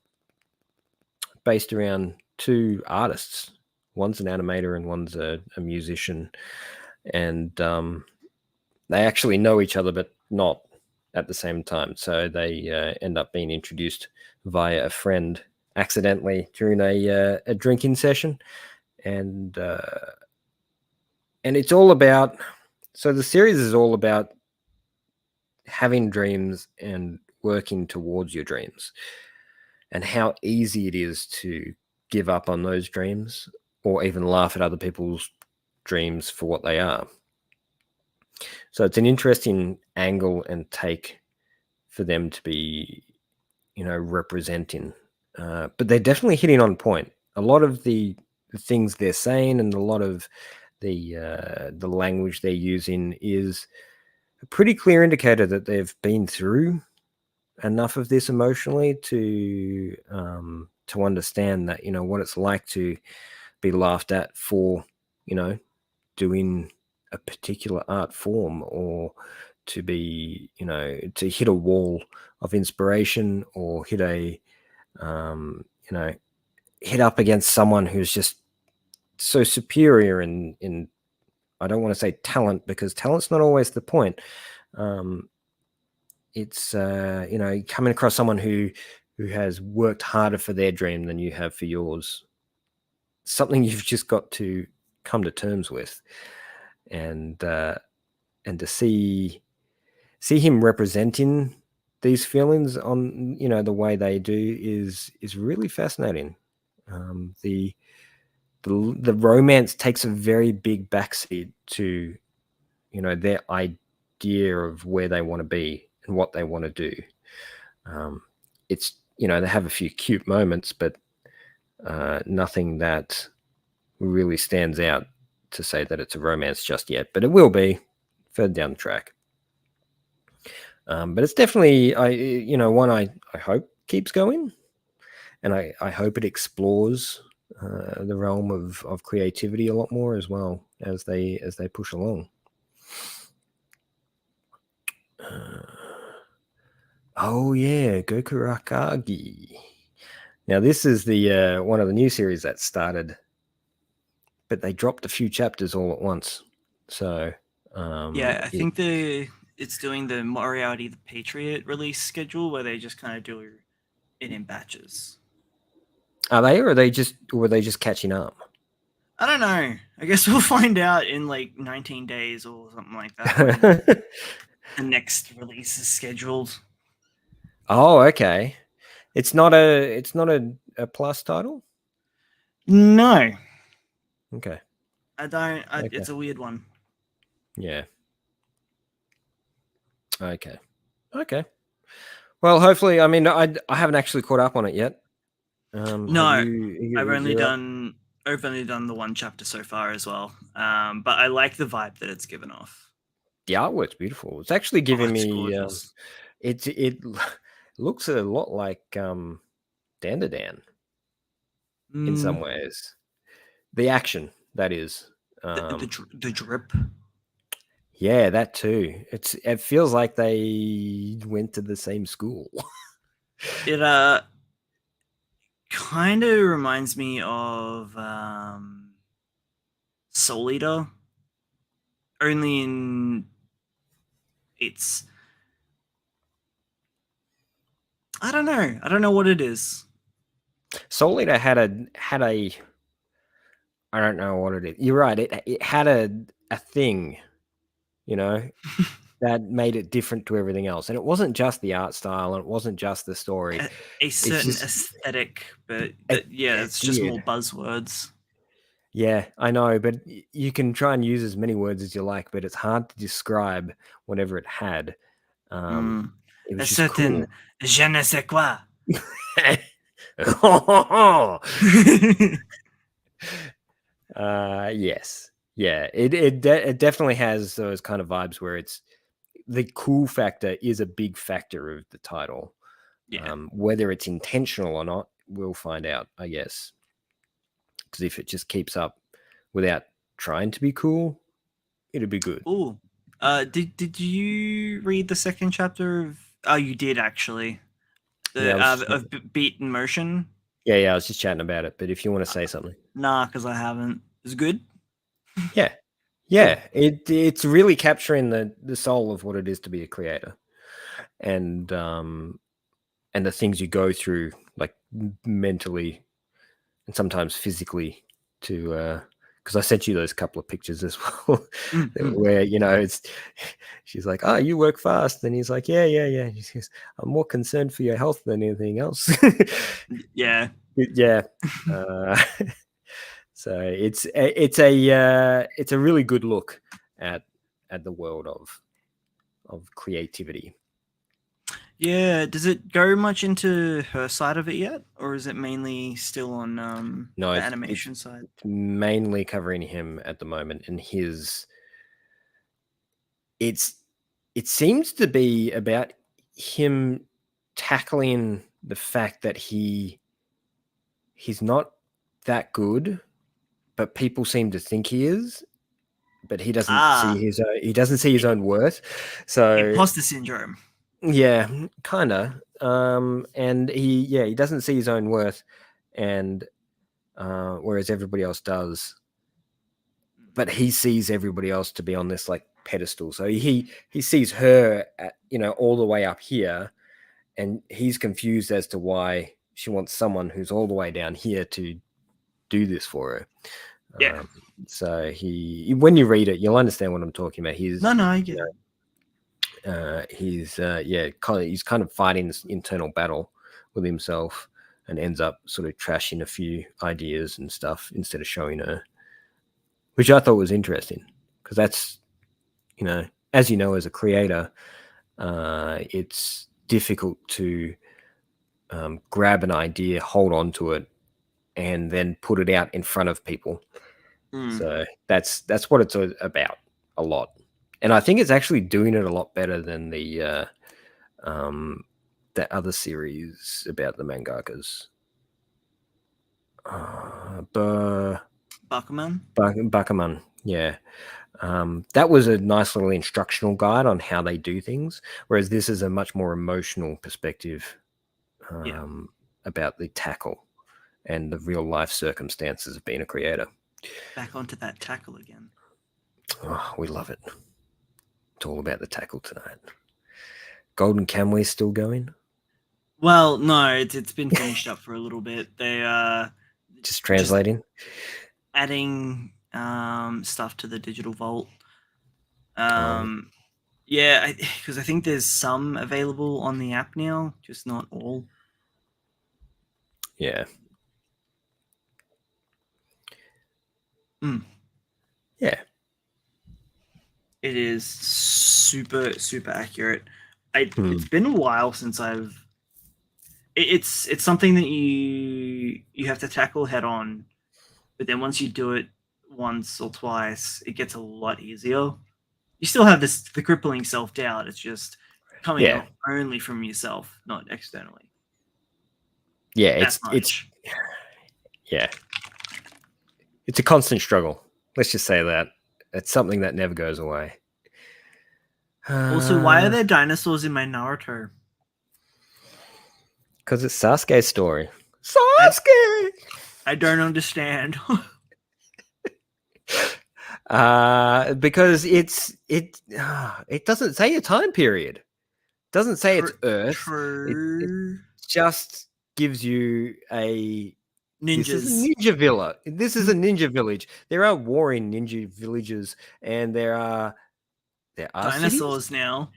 based around two artists. One's an animator and one's a musician, and they actually know each other, but not at the same time. So they end up being introduced via a friend accidentally during a drinking session, and it's all about. So the series is all about having dreams and working towards your dreams, and how easy it is to give up on those dreams or even laugh at other people's dreams for what they are. So it's an interesting angle and take for them to be, representing. But they're definitely hitting on point. A lot of the things they're saying and a lot of the language they're using is a pretty clear indicator that they've been through enough of this emotionally to understand that, what it's like to be laughed at for, doing a particular art form, or to be, to hit a wall of inspiration, or hit hit up against someone who's just so superior in I don't want to say talent, because talent's not always the point. It's coming across someone who has worked harder for their dream than you have for yours. Something you've just got to come to terms with, and to see him representing these feelings on the way they do is really fascinating. The romance takes a very big backseat to their idea of where they want to be and what they want to do. It's they have a few cute moments, but nothing that really stands out to say that it's a romance just yet, but it will be further down the track. But it's definitely one I hope keeps going, and I hope it explores the realm of creativity a lot more as well as they push along. Oh yeah, Gokurakagi. Now this is the one of the new series that started, but they dropped a few chapters all at once. So I think it's doing the Moriarty the Patriot release schedule, where they just kind of do it in batches. Are they, or were they just catching up? I don't know. I guess we'll find out in like 19 days or something like that. The next release is scheduled. Oh, okay. It's not a plus title? No. Okay. I don't. Okay. It's a weird one. Yeah. Okay. Okay. Well, hopefully, I mean, I haven't actually caught up on it yet. No, Have you? I've only You're up? done. I've only done the one chapter so far as well. But I like the vibe that it's given off. The artwork's beautiful. It's actually Oh, giving it's me. gorgeous. It looks a lot like Dandadan in some ways. The action, that is. The drip. Yeah, that too. It feels like they went to the same school. It kind of reminds me of Soul Eater, only in it's. I don't know. I don't know what it is. Soul Eater had a. I don't know what it is. You're right. It had a thing, you know, that made it different to everything else. And it wasn't just the art style, and it wasn't just the story. A certain just aesthetic, but it it's just did. more buzzwords. Yeah, I know, but you can try and use as many words as you like, but it's hard to describe whatever it had. It A was just cool. certain je ne sais quoi. Yes, yeah. It definitely has those kind of vibes where it's the cool factor is a big factor of the title. Yeah. Whether it's intentional or not, we'll find out, I guess. Because if it just keeps up without trying to be cool, it'll be good. Oh, did you read the second chapter of? Oh, you did actually. Yeah, The of Beat in Motion. yeah. I was just chatting about it, but if you want to say something, Nah, because I haven't. It's good. yeah, yeah. It's really capturing the soul of what it is to be a creator, and the things you go through, like mentally and sometimes physically, to because I sent you those couple of pictures as well, where it's she's like, "Oh, you work fast," and he's like, "Yeah." She says, "I'm more concerned for your health than anything else." Yeah. Yeah. So it's a really good look at the world of creativity. Yeah. Does it go much into her side of it yet, or is it mainly still on No, the it's animation side? mainly covering him at the moment, and it seems to be about him tackling the fact that he's not that good, but people seem to think he is, but he doesn't see his own worth. So Imposter syndrome. yeah, kind of. And he doesn't see his own worth, and whereas everybody else does, but he sees everybody else to be on this like pedestal. So he sees her at, all the way up here, and he's confused as to why she wants someone who's all the way down here to do this for her. Yeah. So when you read it, you'll understand what I'm talking about. No, I get it. He's kind of fighting this internal battle with himself, and ends up sort of trashing a few ideas and stuff instead of showing her, which I thought was interesting, because that's, as you know, as a creator, it's difficult to grab an idea, hold on to it, and then put it out in front of people. So that's what it's about a lot. And I think it's actually doing it a lot better than the other series about the mangakas. Bakuman, yeah. That was a nice little instructional guide on how they do things, whereas this is a much more emotional perspective about the tackle and the real life circumstances of being a creator. Back onto that tackle again. Oh, we love it. It's all about the tackle tonight. Golden Kamui's still going? Well, no, it's been finished up for a little bit. They just translating, adding stuff to the digital vault. Yeah, because I think there's some available on the app now, just not all. Yeah. Yeah. It is super accurate. It's Hmm. been a while since it's something that you have to tackle head on, but then once you do it once or twice, it gets a lot easier. You still have the crippling self doubt. It's just coming Yeah. only from yourself, not externally. Yeah. That's It's much. yeah. It's a constant struggle. Let's just say that. It's something that never goes away. Also, why are there dinosaurs in my Naruto? Because it's Sasuke's story. Sasuke! I don't understand. Because it doesn't say a time period. It doesn't say it's Earth. It True. just gives you a this is a Ninjas. ninja villa. This is a ninja village. There are warring ninja villages, and there are cities. Dinosaurs now.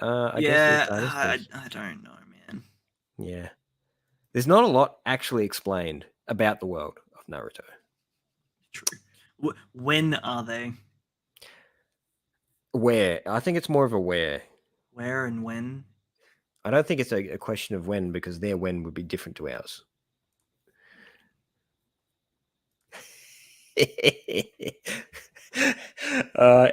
I guess there's Yeah, dinosaurs. I don't know, man. Yeah, there's not a lot actually explained about the world of Naruto. True. When are they? Where? I think it's more of a where. Where and when? I don't think it's a question of when, because their when would be different to ours.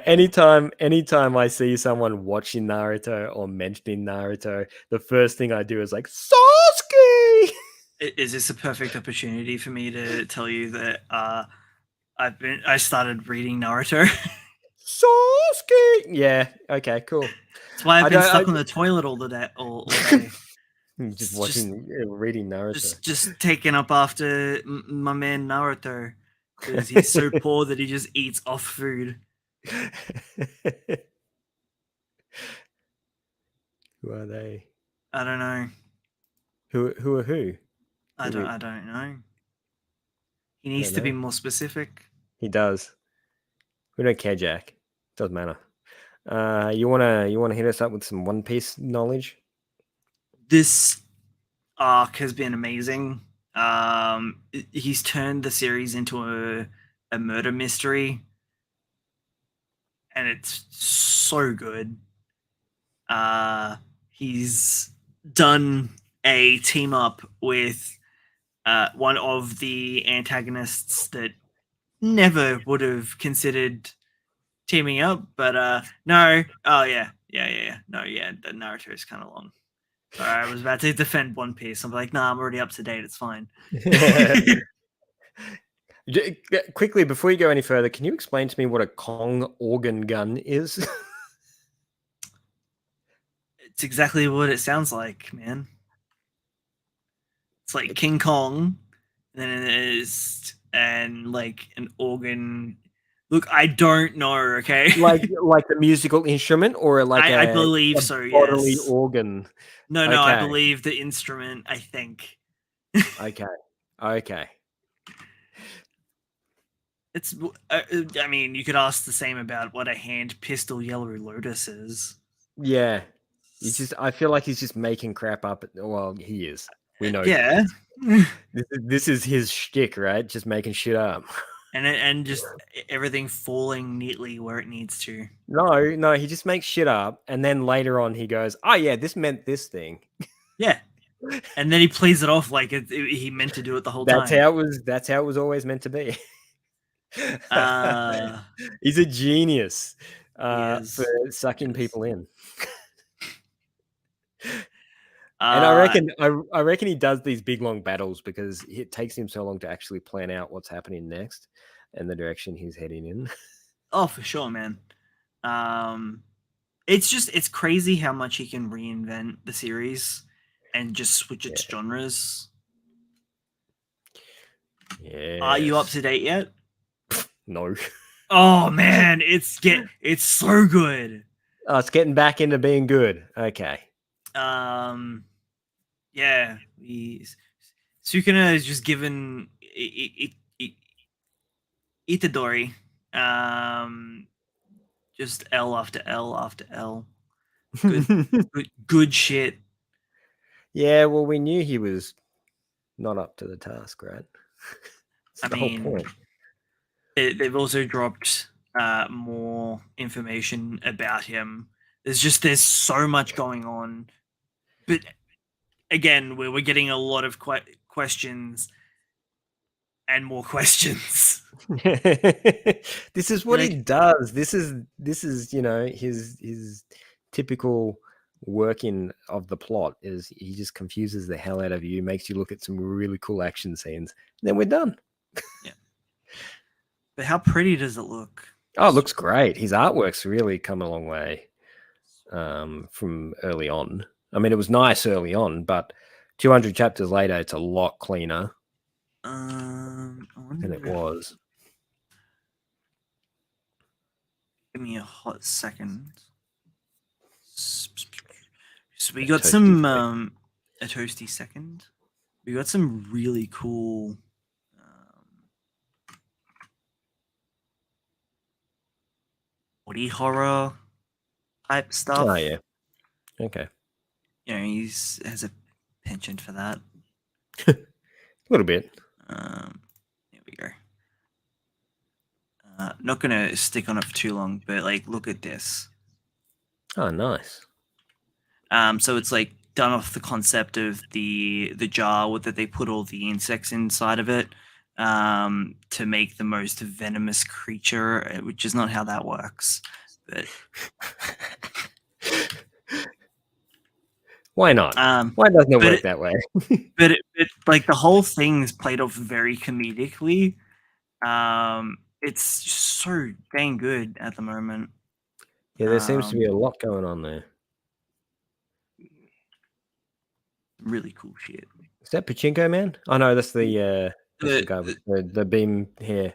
Anytime I see someone watching Naruto or mentioning Naruto, the first thing I do is like, Sasuke! Is this a perfect opportunity for me to tell you that I started reading Naruto? Sasuke! Yeah, okay, cool. That's why I've been stuck on the toilet all day. Just Just reading Naruto. just taking up after my man Naruto because he's so poor that he just eats off food. Who are they? I don't know. Who are who? I don't know. He I needs don't to be know. more specific. He does. We don't care, Jack. Doesn't matter. You wanna hit us up with some One Piece knowledge? This arc has been amazing. He's turned the series into a murder mystery, and it's so good. He's done a team up with one of the antagonists that never would have considered teaming up, but no. Oh yeah. No, yeah, the Naruto is kind of long. Sorry, I was about to defend One Piece. I'm like, nah, I'm already up to date. It's fine. Quickly, before you go any further, can you explain to me what a Kong organ gun is? It's exactly what it sounds like, man. It's like King Kong, and then it is and like an organ. Look, I don't know. Okay, like the musical instrument, or like I a believe so. bodily Yes. organ? No, I Okay. believe the instrument. I think Okay. it's. I mean, you could ask the same about what a hand pistol Yellow Lotus is. Yeah. I feel like he's just making crap up. Well, he is. We know. Yeah. This is his shtick, right? Just making shit up. And just everything falling neatly where it needs to. No, he just makes shit up, and then later on he goes, "Oh yeah, this meant this thing." Yeah, and then he plays it off like he meant to do it the whole That's time. how it was. That's how it was always meant to be. Uh, He's a genius he for is. sucking Yes. people in. And Uh, I reckon he does these big long battles because it takes him so long to actually plan out what's happening next and the direction he's heading in. oh, for sure, man. Um, it's crazy how much he can reinvent the series and just switch its genres. Yeah. Are you up to date yet? No. Oh man, it's so good. Oh, it's getting back into being good. Okay. Yeah, Sukuna is just given Itadori, just L after L after L. Good shit. Yeah, well, we knew he was not up to the task, right? I That's the whole mean, point. they've also dropped more information about him. There's so much going on, but again, we're getting a lot of questions and more questions. This is what he does. This is his typical working of the plot is he just confuses the hell out of you, makes you look at some really cool action scenes, and then we're done. Yeah. But how pretty does it look? Oh, it looks great. His artwork's really come a long way from early on. I mean, it was nice early on, but 200 chapters later, it's a lot cleaner than it was. Give me a hot second. So we got some a toasty second. We got some really cool body horror type stuff. Oh yeah. Okay. You know, has a penchant for that. A little bit. There we go. Not gonna stick on it for too long, but like, look at this. Oh, nice. So it's like done off the concept of the jar that they put all the insects inside of it, to make the most venomous creature, which is not how that works. But why not? Why doesn't it work that way? but like the whole thing's played off very comedically. It's just so dang good at the moment. Yeah, there seems to be a lot going on there. Really cool shit. Is that Pachinko Man? Oh no, that's the guy with the beam hair.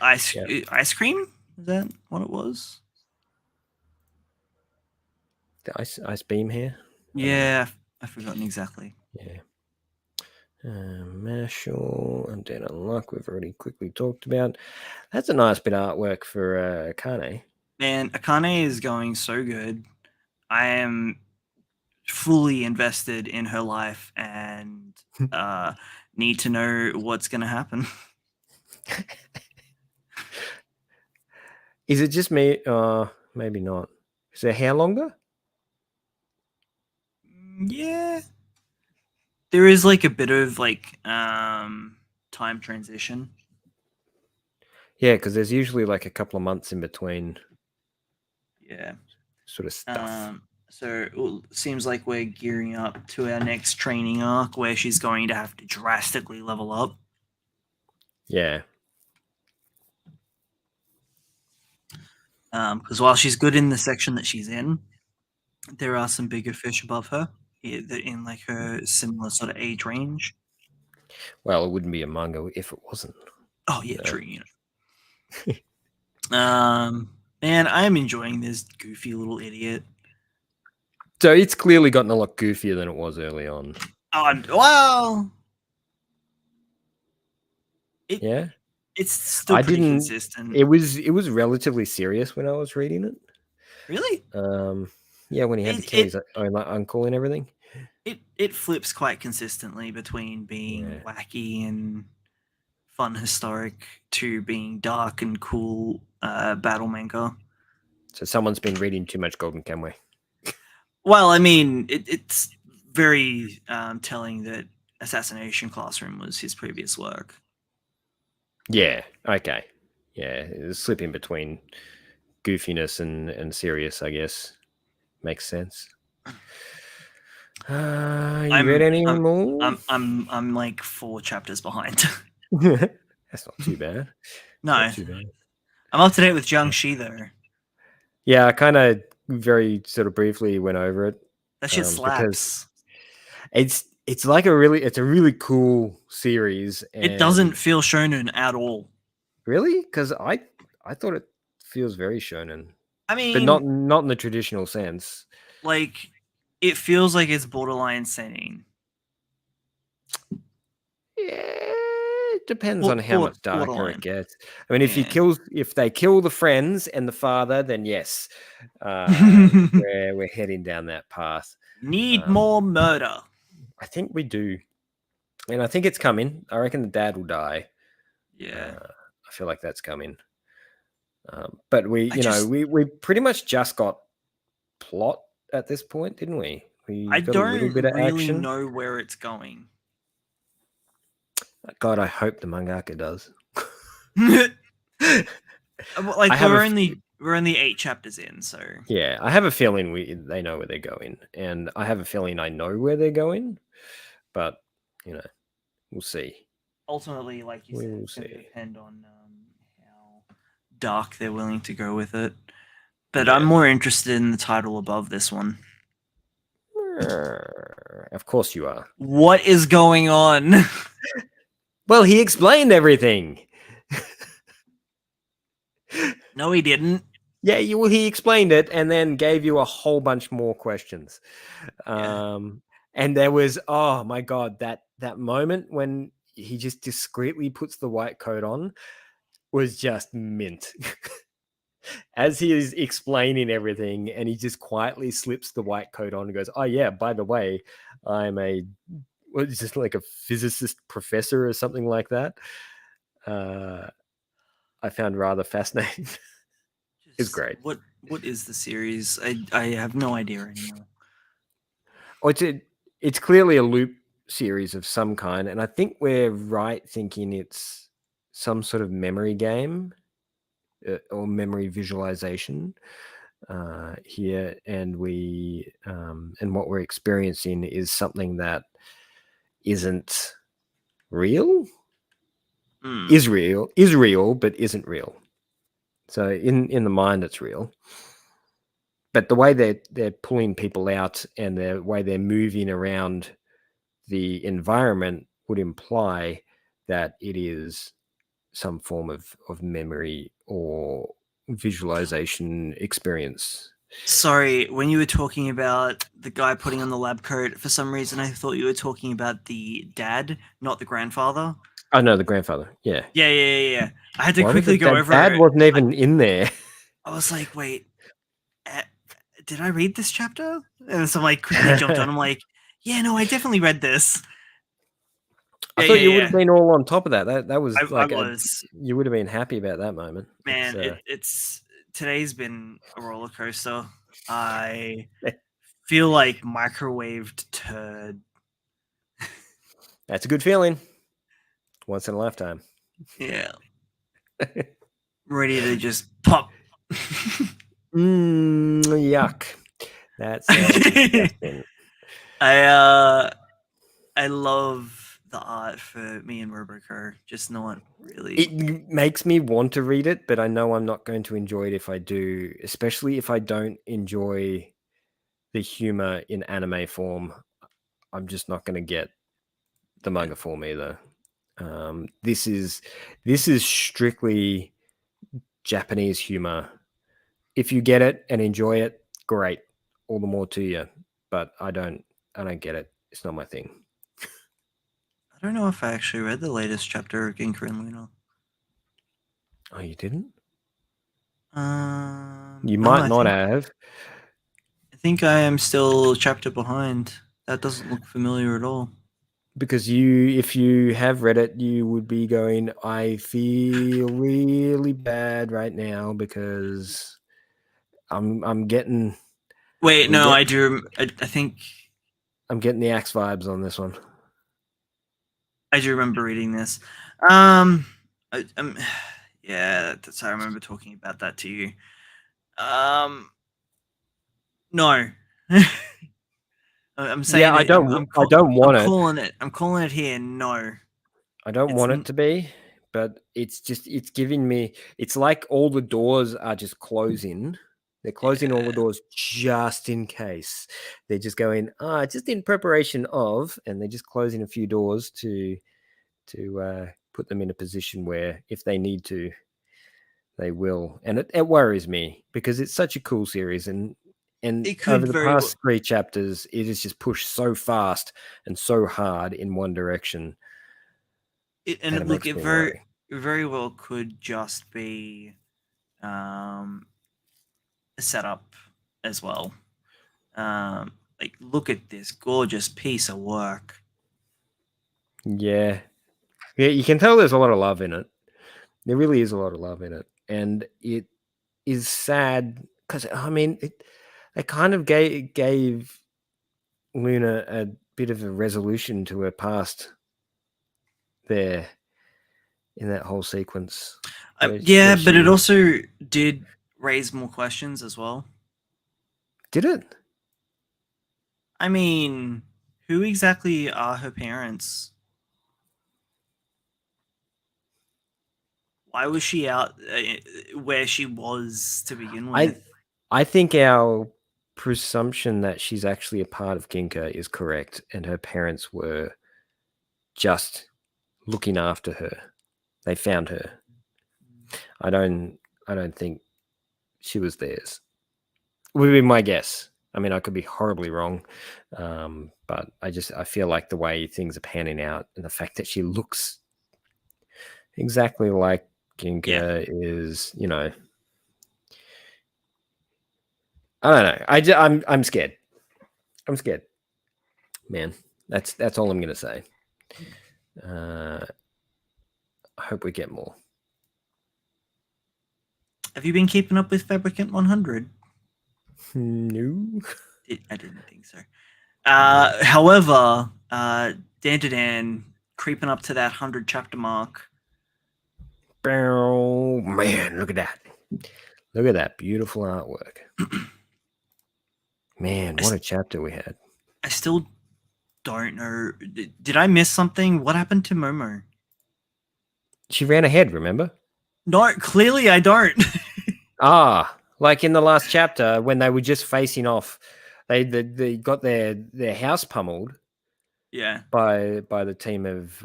Ice cream? Is that what it was? The ice beam hair? Yeah, I've forgotten exactly. Yeah. Marshall and Dan Unlock, we've already quickly talked about. That's a nice bit of artwork for Akane. Man, Akane is going so good. I am fully invested in her life and need to know what's going to happen. Is it just me? Maybe not. Is her hair longer? Yeah. There is like a bit of like time transition. Yeah, because there's usually like a couple of months in between. Yeah. Sort of stuff. So it seems like we're gearing up to our next training arc where she's going to have to drastically level up. Yeah. Because while she's good in the section that she's in, there are some bigger fish above her in like her similar sort of age range. Well, it wouldn't be a manga if it wasn't. Oh yeah, true. You know. Man, I am enjoying this goofy little idiot. So it's clearly gotten a lot goofier than it was early on. Oh well. Yeah. It's still pretty consistent. It was relatively serious when I was reading it. Really? Yeah, when he had to kill his own uncle and everything. It flips quite consistently between being wacky and fun historic to being dark and cool battle manga. So someone's been reading too much Golden Kamuy. Well, I mean, it's very telling that Assassination Classroom was his previous work. Yeah, okay. Yeah, slipping between goofiness and serious, I guess. Makes sense. You read any more? I'm like 4 chapters behind. That's not too bad. No. Not too bad. I'm up to date with Jiangxi though. Yeah, I kind of very sort of briefly went over it. That shit slaps. It's like a really cool series. And it doesn't feel shonen at all. Really? Because I thought it feels very shonen. I mean, but not in the traditional sense. Like, it feels like it's borderline seinen. Yeah, it depends on how much darker it gets. I mean, if they kill the friends and the father, then yes, we're heading down that path. Need more murder. I think we do, and I think it's coming. I reckon the dad will die. Yeah, I feel like that's coming. But we pretty much just got plot at this point, didn't we? I got a little don't bit of really action. know where it's going. God, I hope the mangaka does. Like we're only 8 chapters in, so yeah, I have a feeling they know where they're going, and I have a feeling I know where they're going, but we'll see. Ultimately, like you said, it's going to depend on how dark they're willing to go with it. But I'm more interested in the title above this one. Of course you are. What is going on? Well, he explained everything. No, he didn't. Yeah, he explained it and then gave you a whole bunch more questions. Yeah. And there was, oh my God, that moment when he just discreetly puts the white coat on was just mint. As he is explaining everything and he just quietly slips the white coat on and goes, oh yeah, by the way, I'm just like a physicist professor or something like that. I found rather fascinating. It's great. What is the series? I have no idea anymore. Oh, it's clearly a loop series of some kind, and I think we're right thinking it's some sort of memory game or memory visualization here, and and what we're experiencing is something that isn't real. Is real, but isn't real. So in the mind, it's real. But the way they're pulling people out and the way they're moving around the environment would imply that it is some form of memory or visualization experience. Sorry, when you were talking about the guy putting on the lab coat, for some reason I thought you were talking about the dad, not the grandfather. Oh no, the grandfather. Yeah. Yeah. I had to quickly go over it. Dad wasn't even in there. I was like, wait, did I read this chapter? And so I quickly jumped on. I'm like, yeah, no, I definitely read this. I thought you would have been all on top of that. That was you would have been happy about that moment. Man, it's today's been a roller coaster. I feel like microwaved turd. That's a good feeling. Once in a lifetime. Yeah. Ready to just pop. Yuck. That's disgusting. I love the art for me and Roboco, just not really. It makes me want to read it, but I know I'm not going to enjoy it if I do, especially if I don't enjoy the humor in anime form. I'm just not going to get the manga form either. This is strictly Japanese humor. If you get it and enjoy it, great, all the more to you. But I don't get it. It's not my thing. I don't know if I actually read the latest chapter of Ginker and Luna. Oh, you didn't? You might not have. I think I am still a chapter behind. That doesn't look familiar at all. Because if you have read it, you would be going, I feel really bad right now because I'm getting. Wait, no, I do. I think I'm getting the Axe vibes on this one. I do remember reading this. Yeah, that's how I remember talking about that to you. No. I'm saying. Yeah, I don't want it. I'm calling it here. No. I don't want it to be, but it's giving me. It's like all the doors are just closing. They're closing all the doors just in case. They're just going, just in preparation of, and they're just closing a few doors to put them in a position where if they need to, they will. And it worries me because it's such a cool series, and over the past 3 chapters, it is just pushed so fast and so hard in one direction. It very well could just be a setup as well. Like, look at this gorgeous piece of work. Yeah, you can tell there's a lot of love in it. There really is a lot of love in it, and it is sad because I mean they kind of gave Luna a bit of a resolution to her past there in that whole sequence. Yeah, but it also did raise more questions as well. Did it? I mean, who exactly are her parents? Why was she out where she was to begin with? I think our presumption that she's actually a part of Ginka is correct, and her parents were just looking after her. They found her. I don't think she was theirs. Would be my guess. I mean, I could be horribly wrong, but I feel like the way things are panning out and the fact that she looks exactly like Ginka is, you know, I don't know. I'm scared. I'm scared, man. That's all I'm gonna say. I hope we get more. Have you been keeping up with Fabricant 100? No. I didn't think so. However, Dan creeping up to that 100 chapter mark. Oh, man, look at that. Look at that beautiful artwork. Man, what a chapter we had. I still don't know. Did I miss something? What happened to Momo? She ran ahead, remember? No, clearly I don't. Like in the last chapter when they were just facing off, they got their house pummeled. Yeah. By the team of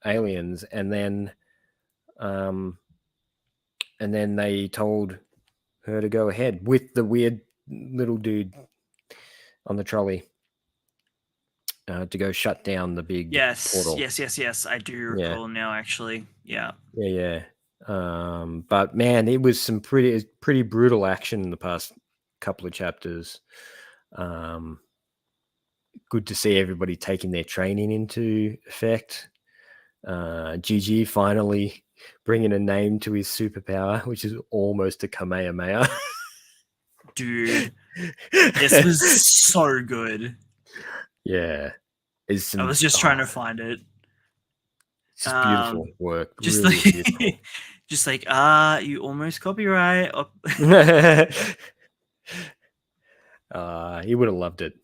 aliens, and then they told her to go ahead with the weird little dude on the trolley to go shut down the big portal. Yes. I do recall now, actually. Yeah. But man, it was some pretty brutal action in the past couple of chapters. Good to see everybody taking their training into effect. GG finally bringing a name to his superpower, which is almost a Kamehameha. Dude, this was so good. Yeah. I was just trying to find it. It's just beautiful work. Just really like, beautiful. just like, you almost copyright. He would have loved it.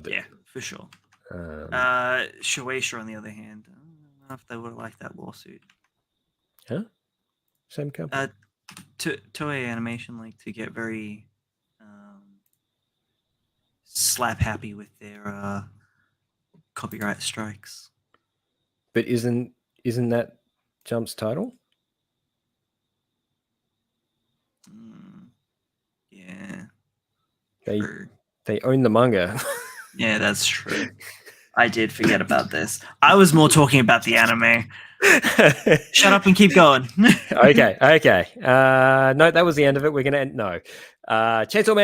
Yeah, for sure. Shueisha, on the other hand, I don't know if they would have liked that lawsuit. Huh? Same company. Toei Animation like to get very slap happy with their copyright strikes. But isn't that Jump's title? Yeah. They own the manga. Yeah, that's true. I did forget about this. I was more talking about the anime. Shut up and keep going. Okay. No, that was the end of it. We're gonna end. No, Chainsaw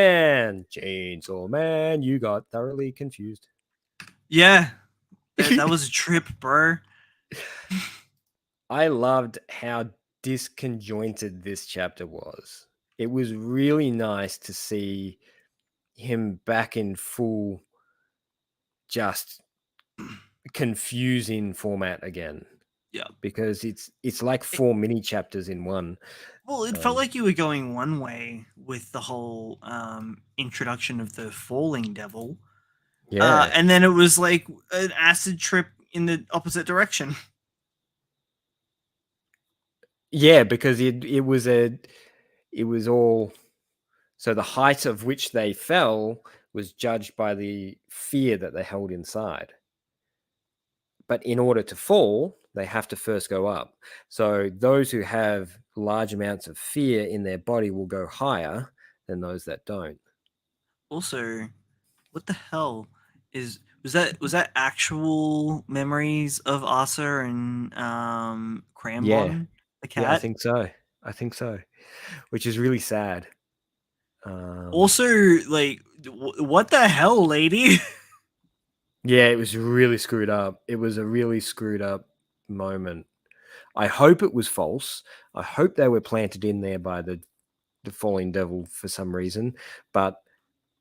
Man. You got thoroughly confused. Yeah, that was a trip, bro. I loved how disconjointed this chapter was. It was really nice to see him back in full, just confusing format again. Yeah, because it's like 4 mini chapters in one. Well, it felt like you were going one way with the whole introduction of the falling devil. Yeah, and then it was like an acid trip in the opposite direction. Yeah, because it was all, so the height of which they fell was judged by the fear that they held inside. But in order to fall, they have to first go up. So those who have large amounts of fear in their body will go higher than those that don't. Also, what the hell was that actual memories of Asa and Crambon, the cat? Yeah, I think so. Which is really sad. Also, like, what the hell, lady? Yeah, it was really screwed up. It was a really screwed up moment. I hope it was false. I hope they were planted in there by the falling devil for some reason, but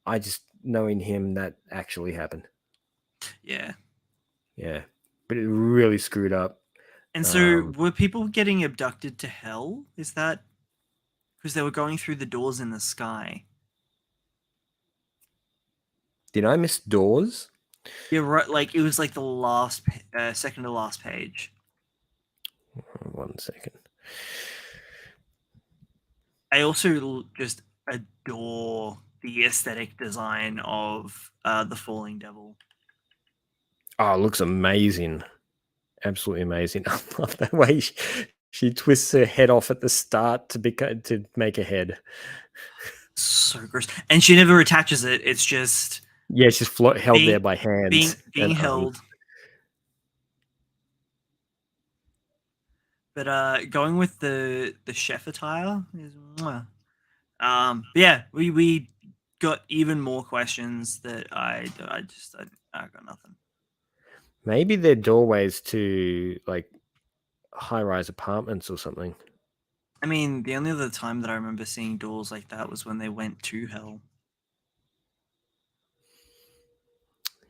I just know in him that actually happened. Yeah. Yeah, but it really screwed up. And so, were people getting abducted to hell? Is that because they were going through the doors in the sky? Did I miss doors? Yeah, right. Like it was like the last, second to last page. 1 second. I also just adore the aesthetic design of the Falling Devil. Oh, it looks amazing. Absolutely amazing. I love that way she twists her head off at the start to make a head. So gross. And she never attaches it. It's just she's held there by hands. Being held. But going with the chef attire is yeah, we got even more questions that I got nothing. Maybe they're doorways to like high-rise apartments or something. I mean, the only other time that I remember seeing doors like that was when they went to hell.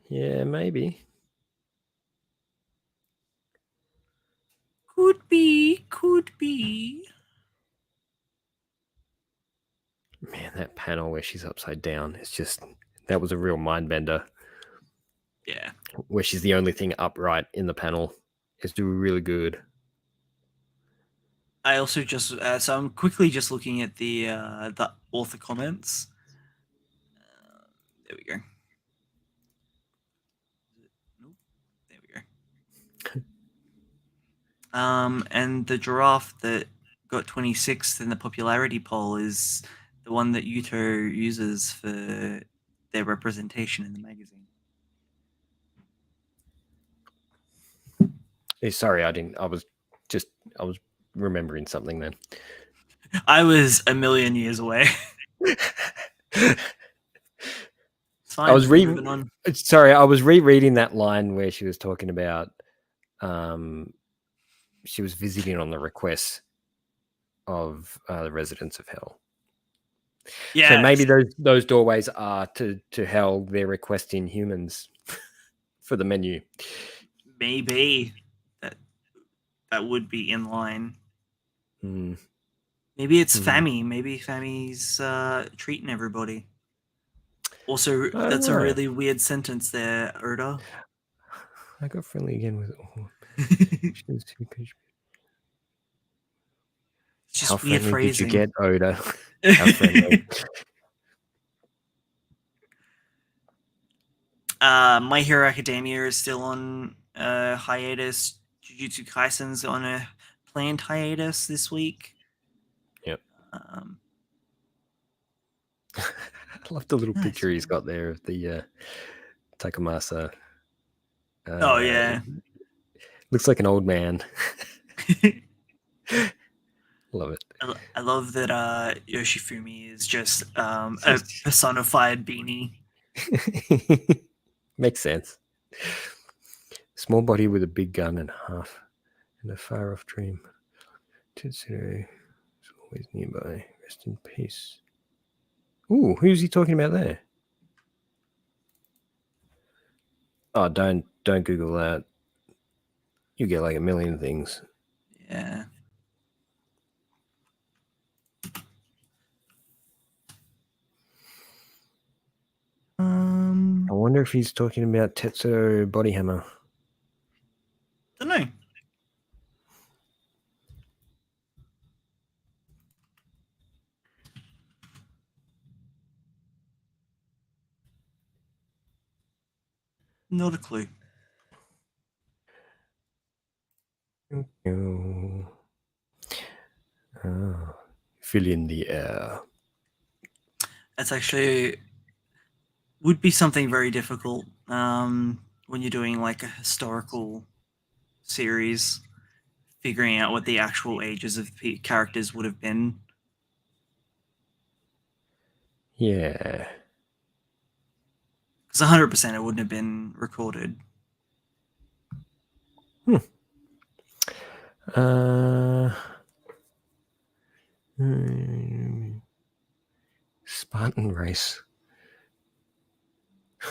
Yeah, maybe. Could be. Man, that panel where she's upside down, it's just, that was a real mind bender. Yeah. Where she's the only thing upright in the panel. It's really good. I also just so I'm quickly just looking at the author comments. There we go. Nope. There we go. And the giraffe that got 26th in the popularity poll is the one that Yuto uses for their representation in the magazine. Sorry, I was remembering something then. I was a million years away. It's fine. I was moving on. Sorry, I was rereading that line where she was talking about she was visiting on the request of the residents of hell. Yeah. So maybe those doorways are to hell. They're requesting humans for the menu. Maybe that would be in line. Mm. Maybe it's Fami. Maybe Fami's treating everybody. Also, that's a really weird sentence there, Oda. I got friendly again with How friendly did you get, Oda? How friendly. My Hero Academia is still on hiatus. Jujutsu Kaisen's on a planned hiatus this week. Yep. I love the little picture he's got there of the Takamasa. Oh yeah. Looks like an old man. Love it. I love that Yoshifumi is just a personified beanie. Makes sense. Small body with a big gun and a far off dream. Tetsuro is always nearby. Rest in peace. Ooh, who's he talking about there? Oh, don't Google that. You get like a million things. Yeah. I wonder if he's talking about Tetsuo Body Hammer. Don't know. Not a clue. Fill in the air. That's actually would be something very difficult when you're doing like a historical series, figuring out what the actual ages of the characters would have been. Yeah. Because 100% it wouldn't have been recorded. Spartan race. I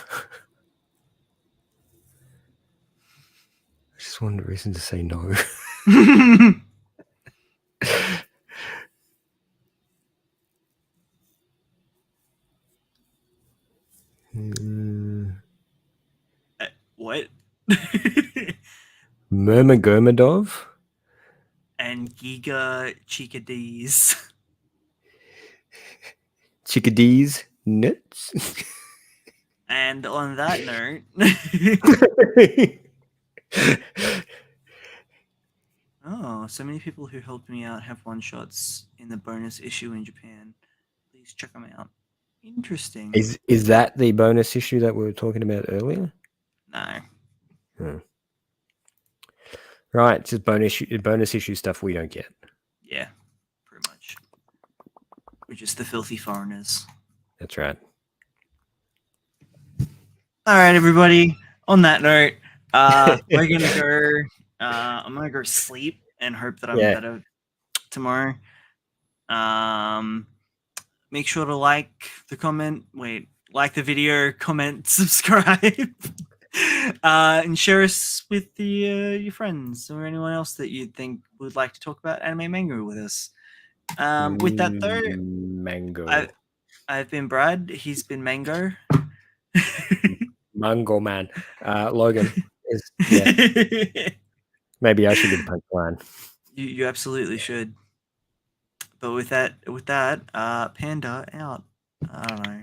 just wanted a reason to say no. What? Murmagomedov? And Giga Chickadees. Chickadees nuts? And on that note, oh, so many people who helped me out have one-shots in the bonus issue in Japan. Please check them out. Interesting. Is that the bonus issue that we were talking about earlier? No. Right, just bonus issue stuff we don't get. Yeah, pretty much. We're just the filthy foreigners. That's right. All right, everybody. On that note, we're gonna go. I'm gonna go sleep and hope that I'm better tomorrow. Make sure to like the video, comment, subscribe, and share us with your friends or anyone else that you think would like to talk about anime manga with us. With that though, Mango. I've been Brad. He's been Mango. Mango Man. Logan. Maybe I should be the punchline. You absolutely should. But with that, Panda out. I don't know.